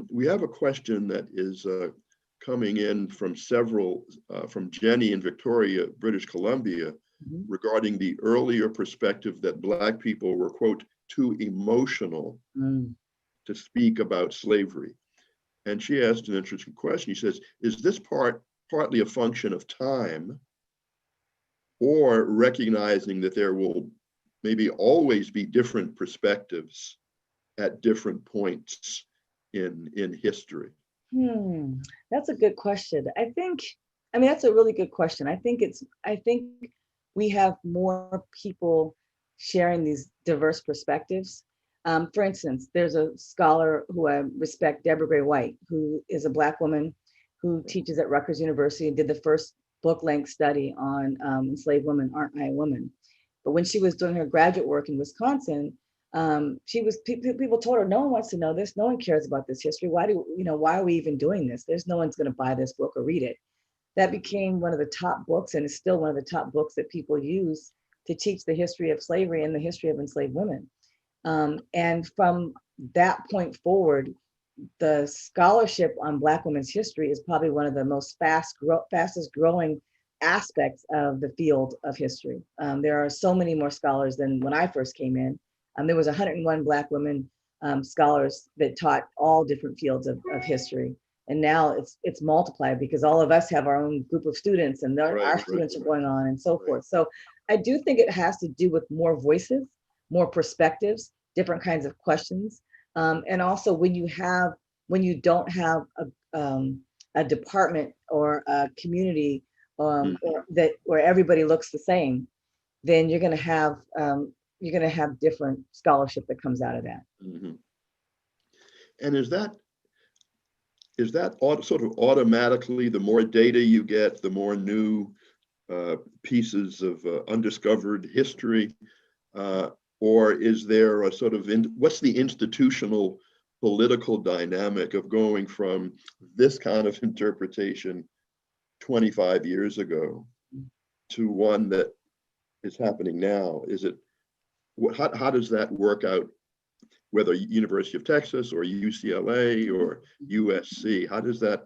We have a question that is coming in from from Jenny in Victoria, British Columbia, regarding the earlier perspective that Black people were, quote, too emotional to speak about slavery. And she asked an interesting question. She says, is this partly a function of time, or recognizing that there will maybe always be different perspectives at different points in history? That's a good question. I mean, that's a really good question. I think we have more people sharing these diverse perspectives. For instance, there's a scholar who I respect, Deborah Gray White, who is a Black woman who teaches at Rutgers University and did the first book-length study on enslaved women, Aren't I a Woman? But when she was doing her graduate work in Wisconsin, people told her, no one wants to know this, no one cares about this history. Why are we even doing this? There's no one's going to buy this book or read it. That became one of the top books, and is still one of the top books that people use to teach the history of slavery and the history of enslaved women. And from that point forward, the scholarship on Black women's history is probably one of the most fastest growing aspects of the field of history. There are so many more scholars than when I first came in. There was 101 Black women scholars that taught all different fields of history. And now it's multiplied because all of us have our own group of students, and our students are going on and so forth. So I do think it has to do with more voices, more perspectives, different kinds of questions. And also when you don't have a department or a community where everybody looks the same, then you're going to have different scholarship that comes out of that. And is that sort of automatically, the more data you get, the more new pieces of undiscovered history, or is there a sort of, what's the institutional political dynamic of going from this kind of interpretation 25 years ago to one that is happening now? How does that work out, whether University of Texas or UCLA or USC? How does that?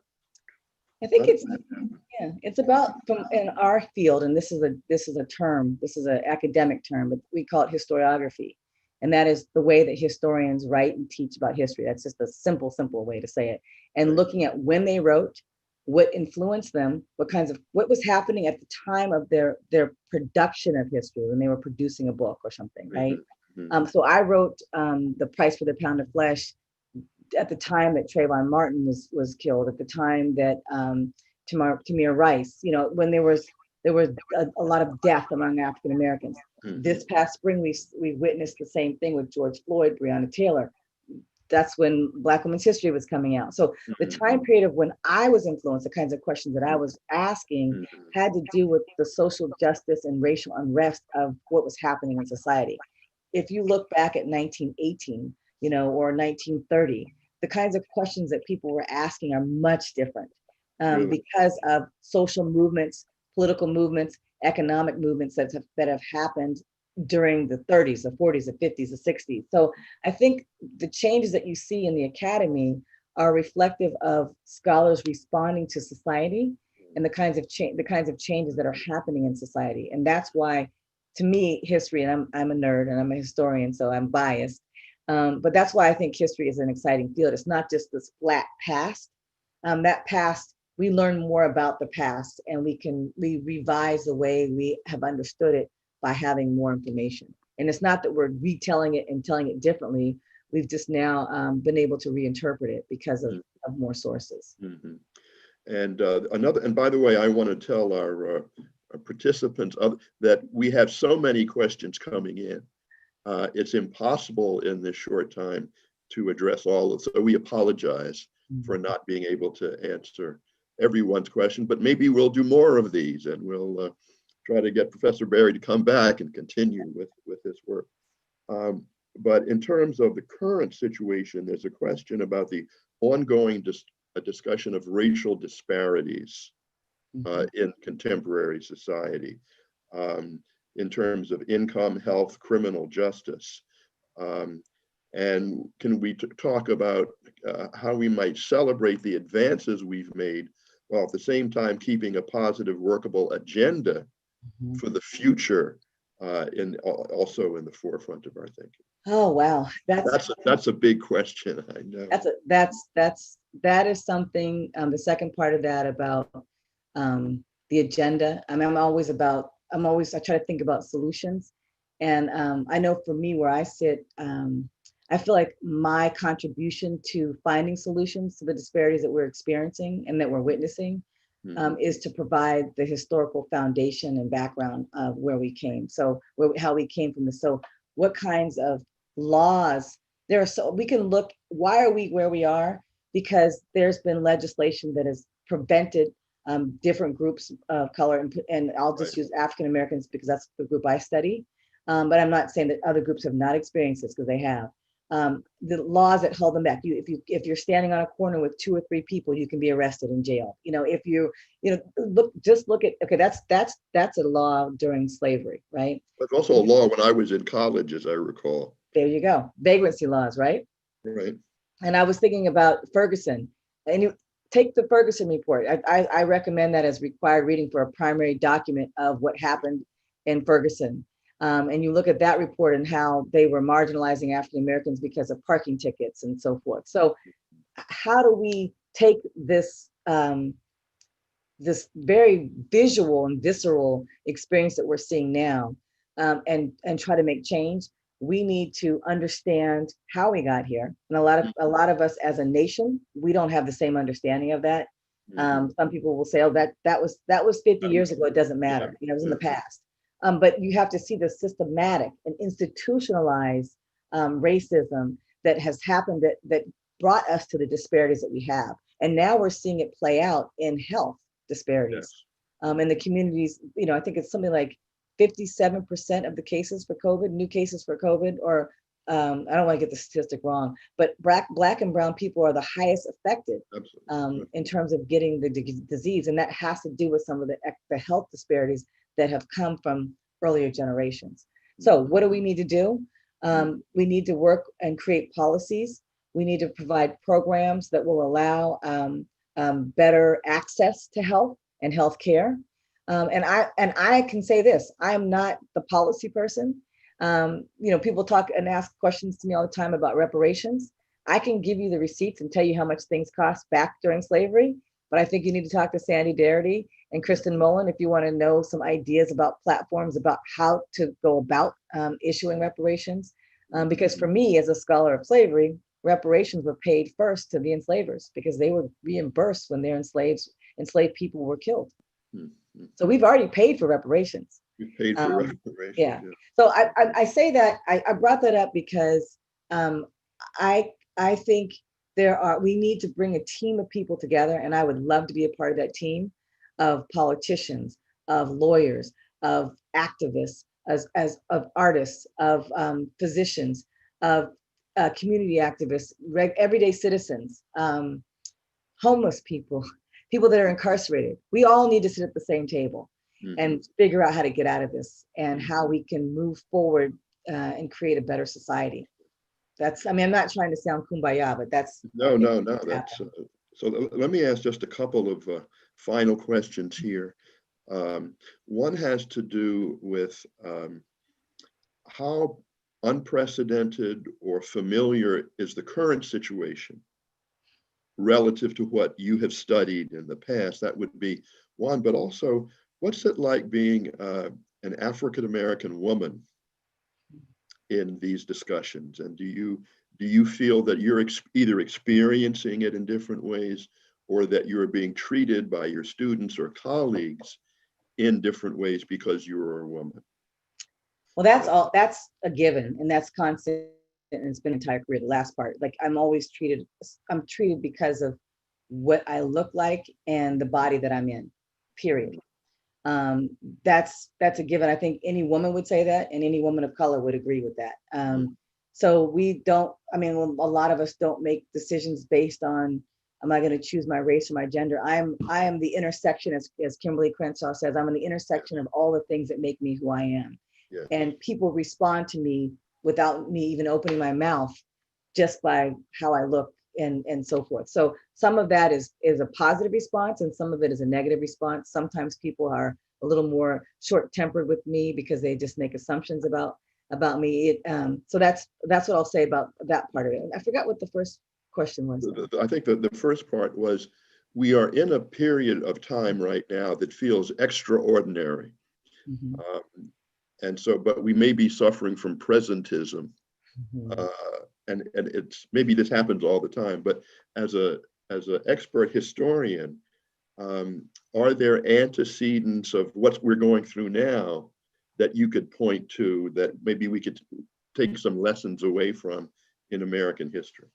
I think it's about, in our field, and this is a term, this is an academic term, but we call it historiography. And that is the way that historians write and teach about history. That's just a simple way to say it. And looking at when they wrote, what influenced them, what was happening at the time of their production of history, when they were producing a book or something, right? So I wrote The Price for the Pound of Flesh at the time that Trayvon Martin was killed, at the time that Tamir Rice, when there was a lot of death among African Americans. This past spring, we witnessed the same thing with George Floyd, Breonna Taylor. That's when Black women's history was coming out. So the time period of when I was influenced, the kinds of questions that I was asking had to do with the social justice and racial unrest of what was happening in society. If you look back at 1918, or 1930, the kinds of questions that people were asking are much different because of social movements, political movements, economic movements that have happened during the 30s, the 40s, the 50s, the 60s. So I think the changes that you see in the academy are reflective of scholars responding to society and the kinds of changes that are happening in society. And that's why, to me, history, and I'm a nerd and I'm a historian, so I'm biased, but that's why I think history is an exciting field. It's not just this flat past. That past, we learn more about the past, and we revise the way we have understood it by having more information. And it's not that we're retelling it and telling it differently. We've just now been able to reinterpret it because of more sources. Mm-hmm. And by the way, I want to tell our participants that we have so many questions coming in. It's impossible in this short time to address all of them. So we apologize for not being able to answer everyone's question, but maybe we'll do more of these, and we'll try to get Professor Berry to come back and continue with his work. But in terms of the current situation, there's a question about the ongoing discussion of racial disparities in contemporary society, in terms of income, health, criminal justice. And can we talk about how we might celebrate the advances we've made, while at the same time keeping a positive, workable agenda for the future, also in the forefront of our thinking? Oh wow, that's a big question. I know. That is something. The second part of that about the agenda. I mean, I try to think about solutions, and I know for me where I sit, I feel like my contribution to finding solutions to the disparities that we're experiencing and that we're witnessing is to provide the historical foundation and background of where we came. So how we came from this. So what kinds of laws there are, so we can look, why are we where we are? Because there's been legislation that has prevented different groups of color, and I'll just use African Americans because that's the group I study. But I'm not saying that other groups have not experienced this, because they have. The laws that hold them back. If you're standing on a corner with 2 or 3 people, you can be arrested and jailed. If look at, okay, that's a law during slavery, right? But also a law when I was in college, as I recall. There you go, vagrancy laws, right? Right. And I was thinking about Ferguson, and you take the Ferguson report. I recommend that as required reading for a primary document of what happened in Ferguson. And you look at that report and how they were marginalizing African Americans because of parking tickets and so forth. So how do we take this this very visual and visceral experience that we're seeing now, and try to make change? We need to understand how we got here. And a lot of us as a nation, we don't have the same understanding of that. Some people will say, oh, that was 50 years ago, it doesn't matter. It was in the past. But you have to see the systematic and institutionalized racism that has happened that brought us to the disparities that we have. And now we're seeing it play out in health disparities. In the communities, I think it's something like 57% of the cases for COVID, new cases for COVID, or I don't want to get the statistic wrong, but black and brown people are the highest affected in terms of getting the disease. And that has to do with some of the health disparities that have come from earlier generations. So what do we need to do? We need to work and create policies. We need to provide programs that will allow better access to health and healthcare. And I can say this: I am not the policy person. People talk and ask questions to me all the time about reparations. I can give you the receipts and tell you how much things cost back during slavery, but I think you need to talk to Sandy Darity and Kristen Mullen if you want to know some ideas about platforms about how to go about issuing reparations. Because for me, as a scholar of slavery, reparations were paid first to the enslavers because they were reimbursed when their enslaved people were killed. So we've already paid for reparations. We paid for reparations. Yeah. So I say that I brought that up because I think we need to bring a team of people together, and I would love to be a part of that team of politicians, of lawyers, of activists, of artists, of physicians, of community activists, everyday citizens, homeless people, people that are incarcerated. We all need to sit at the same table and figure out how to get out of this and how we can move forward and create a better society. I'm not trying to sound kumbaya, but that's no. That's so. Let me ask just a couple of final questions here. One has to do with how unprecedented or familiar is the current situation relative to what you have studied in the past. That would be one, but also what's it like being an African-American woman in these discussions? And do you feel that you're either experiencing it in different ways or that you're being treated by your students or colleagues in different ways because you're a woman? Well, that's a given, and that's constant, and it's been entire career. The last part, like I'm treated because of what I look like and the body that I'm in, period. That's a given. I think any woman would say that, and any woman of color would agree with that. So we don't, I mean, a lot of us don't make decisions based on, am I going to choose my race or my gender? I am the intersection, as Kimberly Crenshaw says, I'm in the intersection of all the things that make me who I am. Yeah. And people respond to me without me even opening my mouth, just by how I look and so forth. So some of that is a positive response, and some of it is a negative response. Sometimes people are a little more short-tempered with me because they just make assumptions about me. So that's what I'll say about that part of it. I forgot what the first question was. I think that the first part was, we are in a period of time right now that feels extraordinary. And so, but we may be suffering from presentism. And it's, maybe this happens all the time, but as an expert historian, are there antecedents of what we're going through now that you could point to that maybe we could take some lessons away from in American history?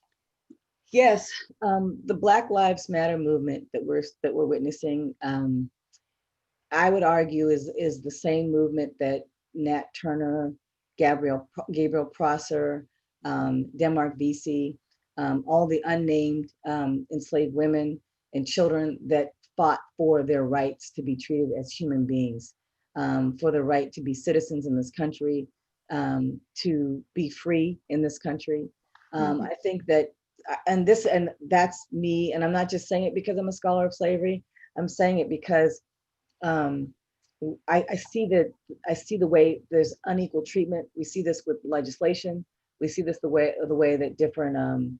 Yes, the Black Lives Matter movement that we're witnessing, I would argue is the same movement that Nat Turner, Gabriel Prosser, Denmark Vesey, all the unnamed enslaved women and children that fought for their rights to be treated as human beings, for the right to be citizens in this country, to be free in this country. I think that, and that's me, and I'm not just saying it because I'm a scholar of slavery. I'm saying it because I see the way there's unequal treatment. We see this with legislation. We see this the way that different,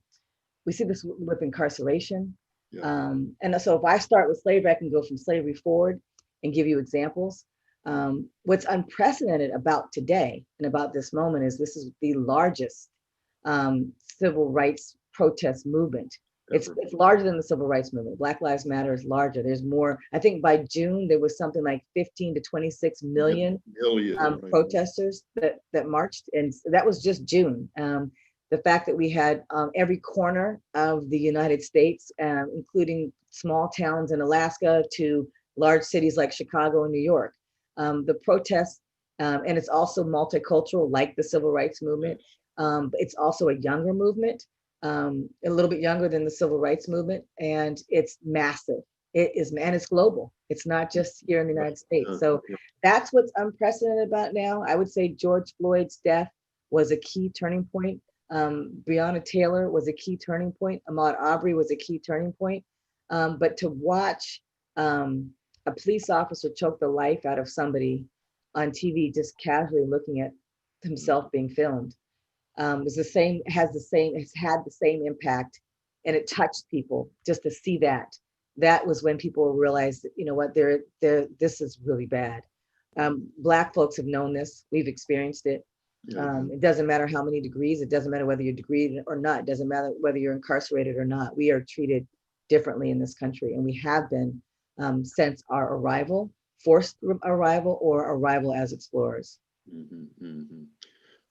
we see this with incarceration. Yeah. And so if I start with slavery, I can go from slavery forward and give you examples. What's unprecedented about today and about this moment is this is the largest civil rights protest movement. It's larger than the civil rights movement. Black Lives Matter is larger. There's more. I think by June, there was something like 15 to 26 million protesters that marched. And that was just June. The fact that we had every corner of the United States, including small towns in Alaska to large cities like Chicago and New York. The protests, and it's also multicultural, like the civil rights movement. It's also a younger movement. A little bit younger than the civil rights movement, and it's massive. It is, and it's global. It's not just here in the United States. So that's what's unprecedented about now. I would say George Floyd's death was a key turning point. Breonna Taylor was a key turning point. Ahmaud Arbery was a key turning point. But to watch a police officer choke the life out of somebody on TV, just casually looking at himself being filmed, is the same, has had the same impact, and it touched people just to see that. That was when people realized that, you know what, this is really bad. Black folks have known this. We've experienced it. It doesn't matter how many degrees. It doesn't matter whether you're degreed or not. It doesn't matter whether you're incarcerated or not. We are treated differently in this country, and we have been since our arrival, forced arrival, or arrival as explorers.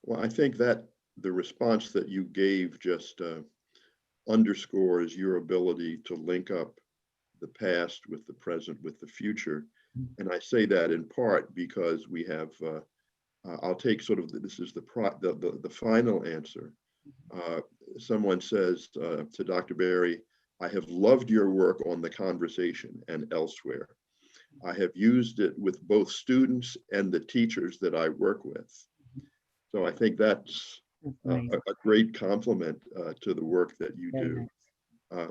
Well, I think that the response that you gave just underscores your ability to link up the past with the present with the future. And I say that in part because we have, I'll take sort of, this is the final answer. Someone says to Dr. Berry, I have loved your work on The Conversation and elsewhere. I have used it with both students and the teachers that I work with. So I think that's a great compliment to the work that you do.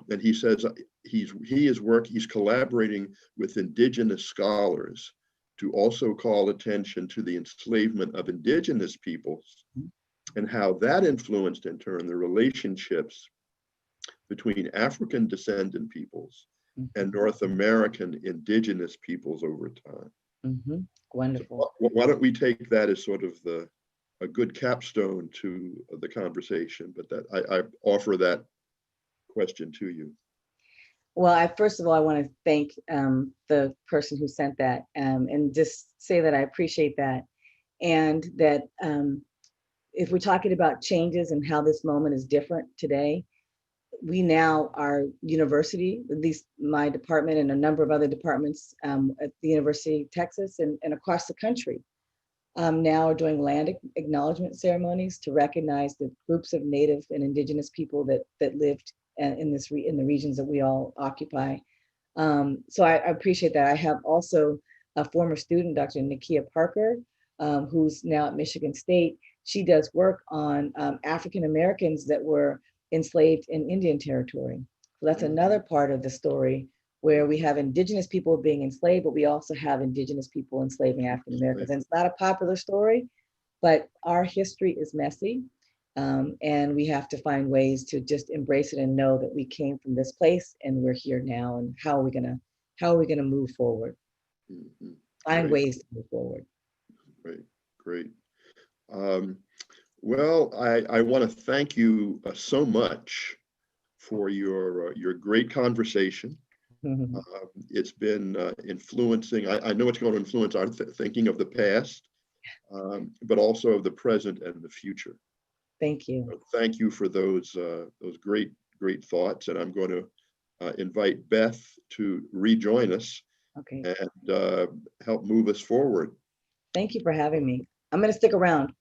And he says he's collaborating with Indigenous scholars to also call attention to the enslavement of Indigenous peoples and how that influenced in turn the relationships between African descendant peoples and North American Indigenous peoples over time. Mm-hmm. Wonderful. So why don't we take that as sort of a good capstone to the conversation, but that I offer that question to you. Well, first of all, I want to thank the person who sent that, and just say that I appreciate that, and that if we're talking about changes and how this moment is different today, we now are university, at least my department and a number of other departments at the University of Texas and across the country, now are doing land acknowledgement ceremonies to recognize the groups of Native and Indigenous people that lived in the regions that we all occupy. So I appreciate that. I have also a former student, Dr. Nakia Parker, who's now at Michigan State. She does work on African Americans that were enslaved in Indian territory. So that's another part of the story where we have Indigenous people being enslaved, but we also have Indigenous people enslaving African Americans. And it's not a popular story, but our history is messy. And we have to find ways to just embrace it and know that we came from this place and we're here now. And how are we gonna move forward? Find ways to move forward. Great. Well, I want to thank you so much for your great conversation. It's been influencing. I know it's going to influence our thinking of the past, but also of the present and the future. Thank you. So thank you for those great thoughts, and I'm going to invite Beth to rejoin us. Okay. And help move us forward. Thank you for having me. I'm going to stick around.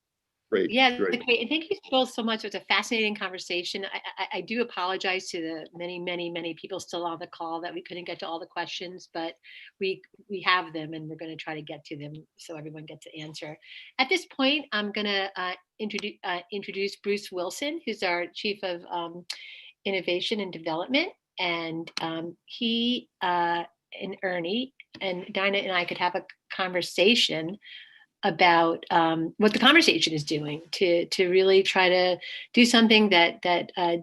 Great. Yeah, great. great. And thank you both so much. It was a fascinating conversation. I do apologize to the many people still on the call that we couldn't get to all the questions, but we have them and we're going to try to get to them so everyone gets to answer. At this point, I'm going to introduce Bruce Wilson, who's our Chief of Innovation and Development. And he and Ernie and Dinah and I could have a conversation about what the conversation is doing to really try to do something that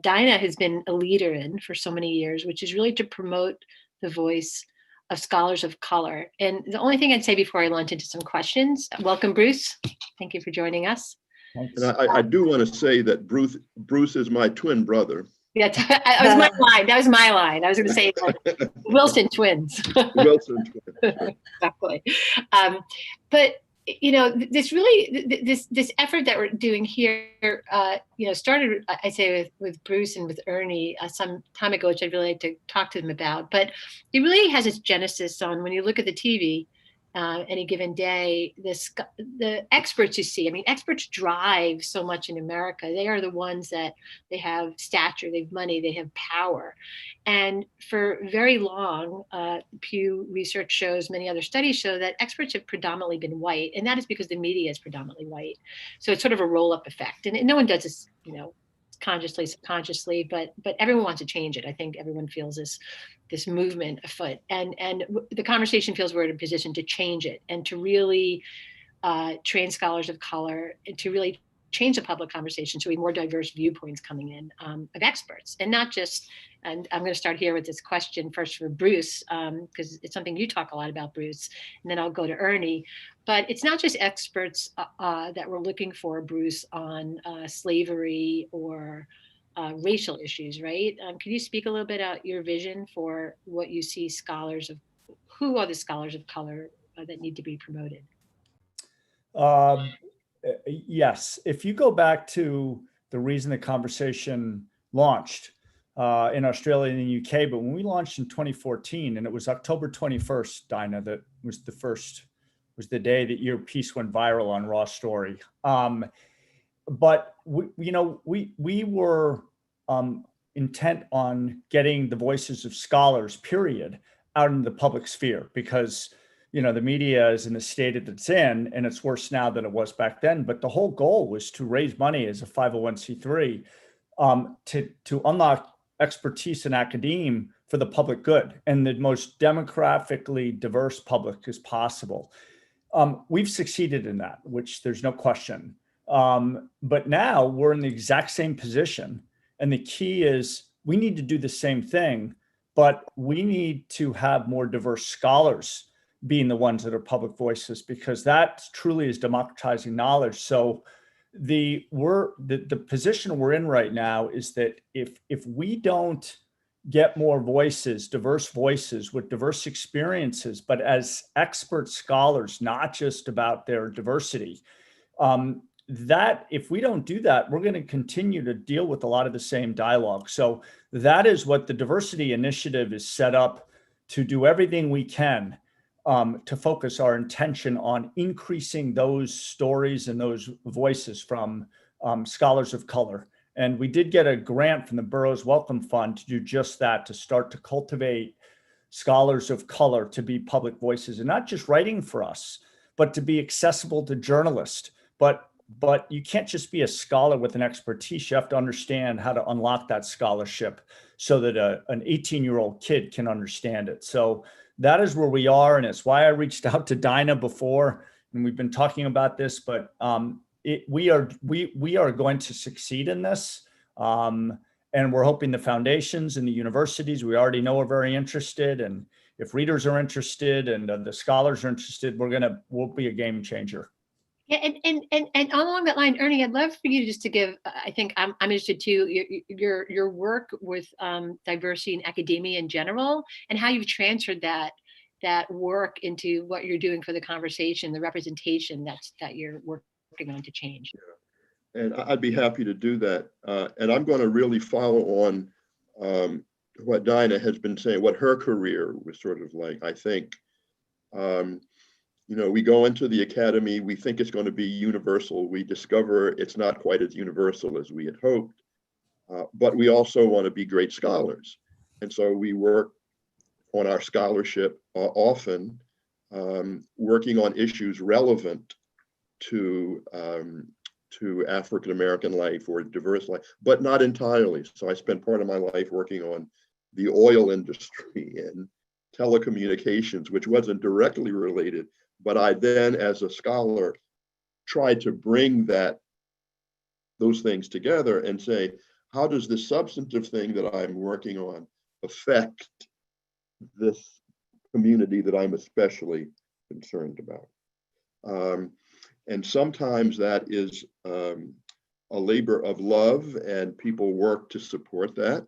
Dinah has been a leader in for so many years, which is really to promote the voice of scholars of color. And the only thing I'd say before I launch into some questions, welcome, Bruce. Thank you for joining us. And I do want to say that Bruce is my twin brother. Yeah, that was my line. That was my line. I was going to say Wilson twins. Wilson twins. Exactly. But you know, this effort that we're doing here, started, I say, with Bruce and with Ernie some time ago, which I'd really like to talk to them about. But it really has its genesis on when you look at the TV any given day, the experts you see. I mean, experts drive so much in America. They are the ones that they have stature, they have money, they have power. And for very long, Pew Research shows, many other studies show that experts have predominantly been white, and that is because the media is predominantly white. So it's sort of a roll-up effect, and no one does this, consciously, subconsciously, but everyone wants to change it. I think everyone feels this movement afoot, and the conversation feels we're in a position to change it and to really train scholars of color and to really change the public conversation so we have more diverse viewpoints coming in of experts, and not just, and I'm going to start here with this question first for Bruce, because it's something you talk a lot about, Bruce, and then I'll go to Ernie. But it's not just experts that we're looking for, Bruce, on slavery or racial issues, right? Can you speak a little bit about your vision for what you see who are the scholars of color that need to be promoted? Yes, if you go back to the reason the conversation launched in Australia and the UK, but when we launched in 2014, and it was October 21st, Dinah, that was the day that your piece went viral on Raw Story. But we were intent on getting the voices of scholars, period, out in the public sphere, because the media is in the state that it's in, and it's worse now than it was back then. But the whole goal was to raise money as a 501c3 to unlock expertise in academia for the public good and the most demographically diverse public as possible. We've succeeded in that, which there's no question. But now we're in the exact same position. And the key is we need to do the same thing, but we need to have more diverse scholars being the ones that are public voices, because that truly is democratizing knowledge. So the position we're in right now is that if we don't get more voices, diverse voices with diverse experiences, but as expert scholars, not just about their diversity, that if we don't do that, we're going to continue to deal with a lot of the same dialogue. So that is what the diversity initiative is set up to do, everything we can to focus our intention on increasing those stories and those voices from scholars of color. And we did get a grant from the Borough's Welcome Fund to do just that, to start to cultivate scholars of color to be public voices, and not just writing for us, but to be accessible to journalists. But you can't just be a scholar with an expertise. You have to understand how to unlock that scholarship so that an 18-year-old kid can understand it. So that is where we are. And it's why I reached out to Dinah before, and we've been talking about this, but we are going to succeed in this. And we're hoping the foundations and the universities we already know are very interested. And if readers are interested and the scholars are interested, we'll be a game changer. Yeah, and along that line, Ernie, I'd love for you just to give. I think I'm interested too. Your work with diversity in academia in general, and how you've transferred that work into what you're doing for the conversation, the representation that you're working on to change. Yeah. And I'd be happy to do that. And I'm going to really follow on what Dinah has been saying, what her career was sort of like. I think. We go into the academy, we think it's going to be universal. We discover it's not quite as universal as we had hoped, but we also want to be great scholars. And so we work on our scholarship often, working on issues relevant to African-American life or diverse life, but not entirely. So I spent part of my life working on the oil industry and telecommunications, which wasn't directly related. But I then, as a scholar, tried to bring those things together and say, how does this substantive thing that I'm working on affect this community that I'm especially concerned about? And sometimes that is a labor of love, and people work to support that.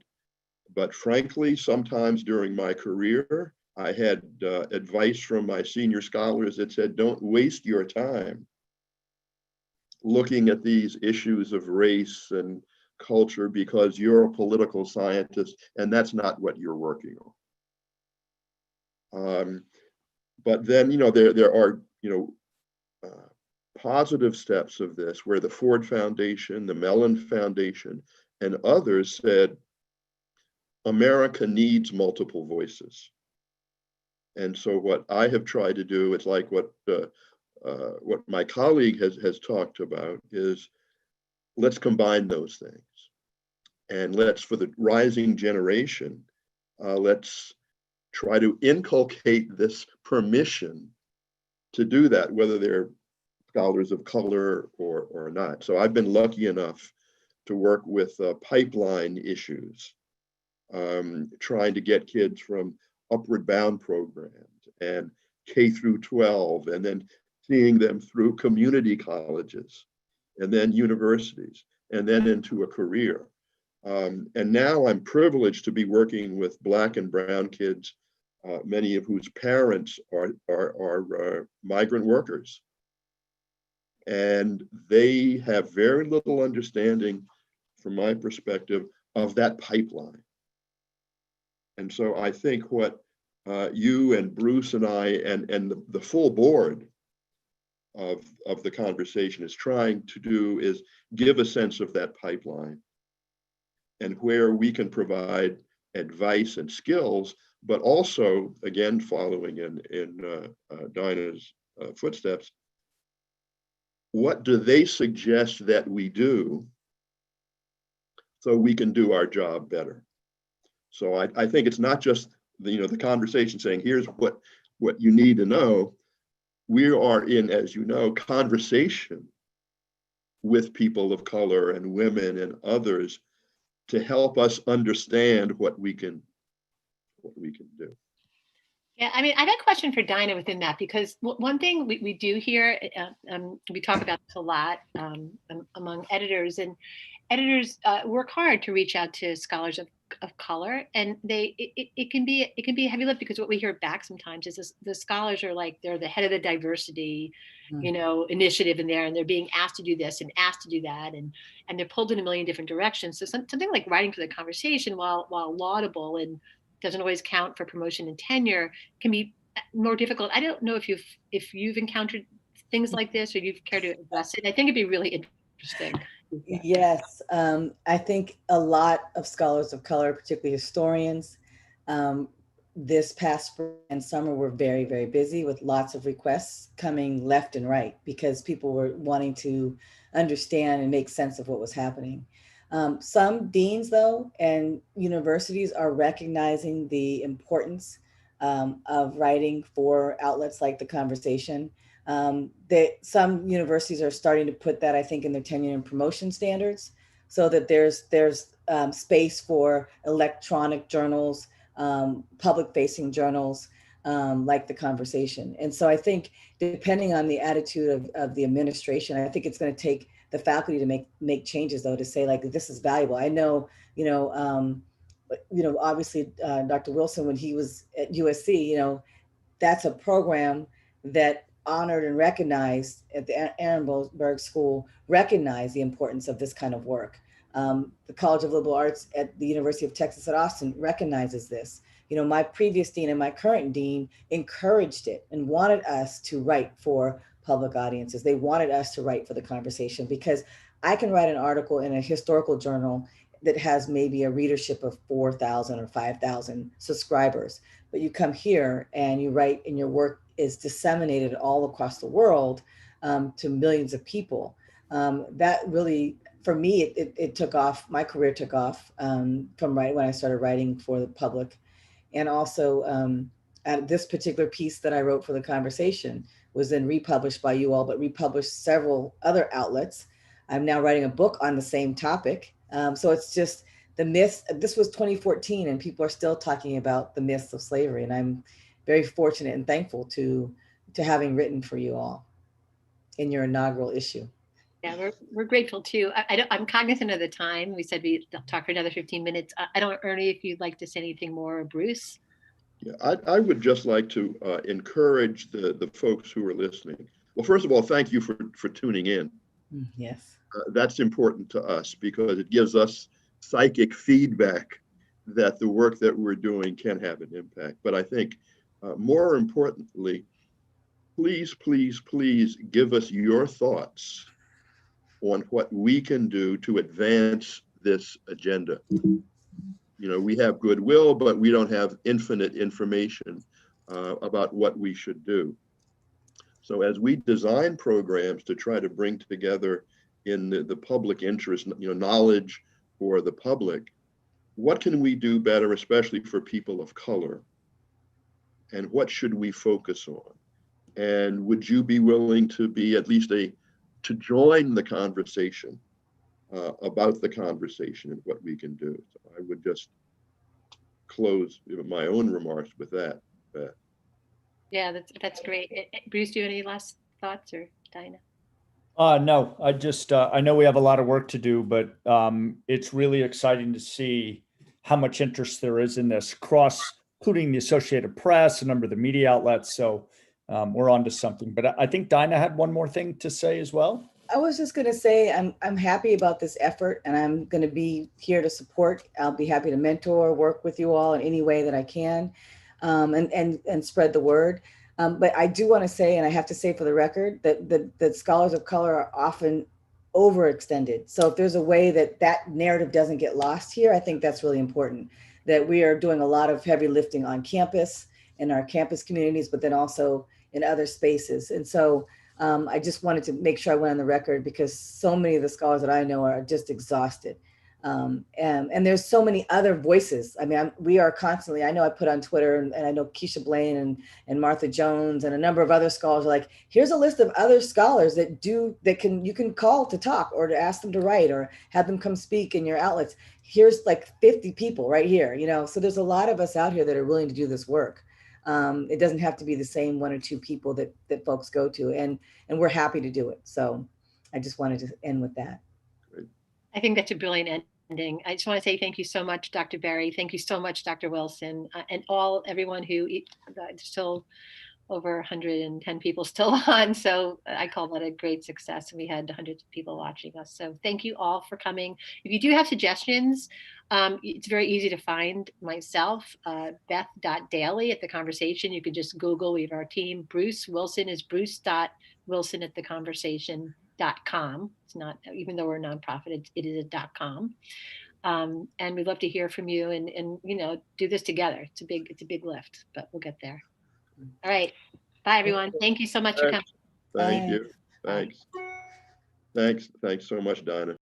But frankly, sometimes during my career, I had advice from my senior scholars that said, don't waste your time looking at these issues of race and culture because you're a political scientist and that's not what you're working on. But then, there are, positive steps of this where the Ford Foundation, the Mellon Foundation, and others said, America needs multiple voices. And so what I have tried to do, it's like what my colleague has talked about, is let's combine those things. And let's, for the rising generation, let's try to inculcate this permission to do that, whether they're scholars of color or not. So I've been lucky enough to work with pipeline issues, trying to get kids from upward bound programs and K through 12, and then seeing them through community colleges and then universities and then into a career. And now I'm privileged to be working with Black and brown kids, many of whose parents are migrant workers. And they have very little understanding, from my perspective, of that pipeline. And so I think what you and Bruce and I and the full board of the conversation is trying to do is give a sense of that pipeline and where we can provide advice and skills, but also, again, following in Dinah's footsteps, what do they suggest that we do so we can do our job better? So I think it's not just the conversation saying, here's what you need to know. We are in, as you know, conversation with people of color and women and others to help us understand what we can do. Yeah, I mean, I have a question for Dinah within that, because one thing we do here, we talk about this a lot among editors, and editors work hard to reach out to scholars of color, and it can be a heavy lift, because what we hear back sometimes is the scholars are like, they're the head of the diversity initiative in there, and they're being asked to do this and asked to do that, and they're pulled in a million different directions. So something like writing for the conversation, while laudable and doesn't always count for promotion and tenure, can be more difficult. I don't know if you've encountered things like this, or you've cared to address it. I think it'd be really interesting. Yes, I think a lot of scholars of color, particularly historians, this past spring and summer were very, very busy with lots of requests coming left and right, because people were wanting to understand and make sense of what was happening. Some deans, though, and universities are recognizing the importance of writing for outlets like The Conversation. Some universities are starting to put that, I think, in their tenure and promotion standards, so that there's space for electronic journals, public-facing journals like The Conversation. And so I think, depending on the attitude of the administration, I think it's going to take the faculty to make changes, though, to say, like, this is valuable. I know, obviously, Dr. Wilson, when he was at USC, that's a program that honored and recognized at the Ehrenberg School, recognized the importance of this kind of work. The College of Liberal Arts at the University of Texas at Austin recognizes this. My previous dean and my current dean encouraged it and wanted us to write for public audiences. They wanted us to write for The Conversation, because I can write an article in a historical journal that has maybe a readership of 4,000 or 5,000 subscribers. But you come here and you write, and your work is disseminated all across the world to millions of people. That really, for me, it took off. My career took off from when I started writing for the public. And also, this particular piece that I wrote for The Conversation was then republished by you all, but republished several other outlets. I'm now writing a book on the same topic. So it's just the myths. This was 2014, and people are still talking about the myths of slavery. And I'm very fortunate and thankful to having written for you all in your inaugural issue. Yeah, we're grateful too. I'm cognizant of the time. We said we'd talk for another 15 minutes. I don't know, Ernie, if you'd like to say anything more, or Bruce. Yeah, I would just like to encourage the folks who are listening. Well, first of all, thank you for tuning in. Yes. That's important to us, because it gives us psychic feedback that the work that we're doing can have an impact. But I think more importantly, please, please, please give us your thoughts on what we can do to advance this agenda. We have goodwill, but we don't have infinite information about what we should do. So as we design programs to try to bring together in the public interest, knowledge for the public, what can we do better, especially for people of color? And what should we focus on? And would you be willing to be at least to join the conversation about the conversation and what we can do? So I would just close my own remarks with that. Yeah, that's great. Bruce, do you have any last thoughts, or Dinah? No, I know we have a lot of work to do, but it's really exciting to see how much interest there is in this including the Associated Press, a number of the media outlets. So we're on to something. But I think Dinah had one more thing to say as well. I was just going to say I'm happy about this effort, and I'm going to be here to support. I'll be happy to mentor, work with you all in any way that I can, and spread the word. But I do want to say, and I have to say for the record, that scholars of color are often overextended. So if there's a way that narrative doesn't get lost here, I think that's really important. That we are doing a lot of heavy lifting on campus, in our campus communities, but then also in other spaces. And so I just wanted to make sure I went on the record, because so many of the scholars that I know are just exhausted. And there's so many other voices. I mean, we are constantly, I know I put on Twitter, and I know Keisha Blaine and Martha Jones and a number of other scholars are like, here's a list of other scholars you can call to talk or to ask them to write or have them come speak in your outlets. Here's like 50 people right here, so there's a lot of us out here that are willing to do this work. It doesn't have to be the same one or two people that folks go to, and we're happy to do it. So I just wanted to end with that. I think that's a brilliant ending. I just want to say thank you so much, Dr. Berry. Thank you so much, Dr. Wilson, and everyone who still over 110 people still on. So I call that a great success. We had hundreds of people watching us. So thank you all for coming. If you do have suggestions, it's very easy to find myself, Beth.Daly at The Conversation. You could just Google, we have our team. Bruce Wilson is bruce.wilson@theconversation.com. It's not, even though we're a nonprofit, it is a .com. And we'd love to hear from you and do this together. It's a big lift, but we'll get there. All right. Bye, everyone. Thank you so much for coming. Thank you. Thanks. Thanks so much, Dinah.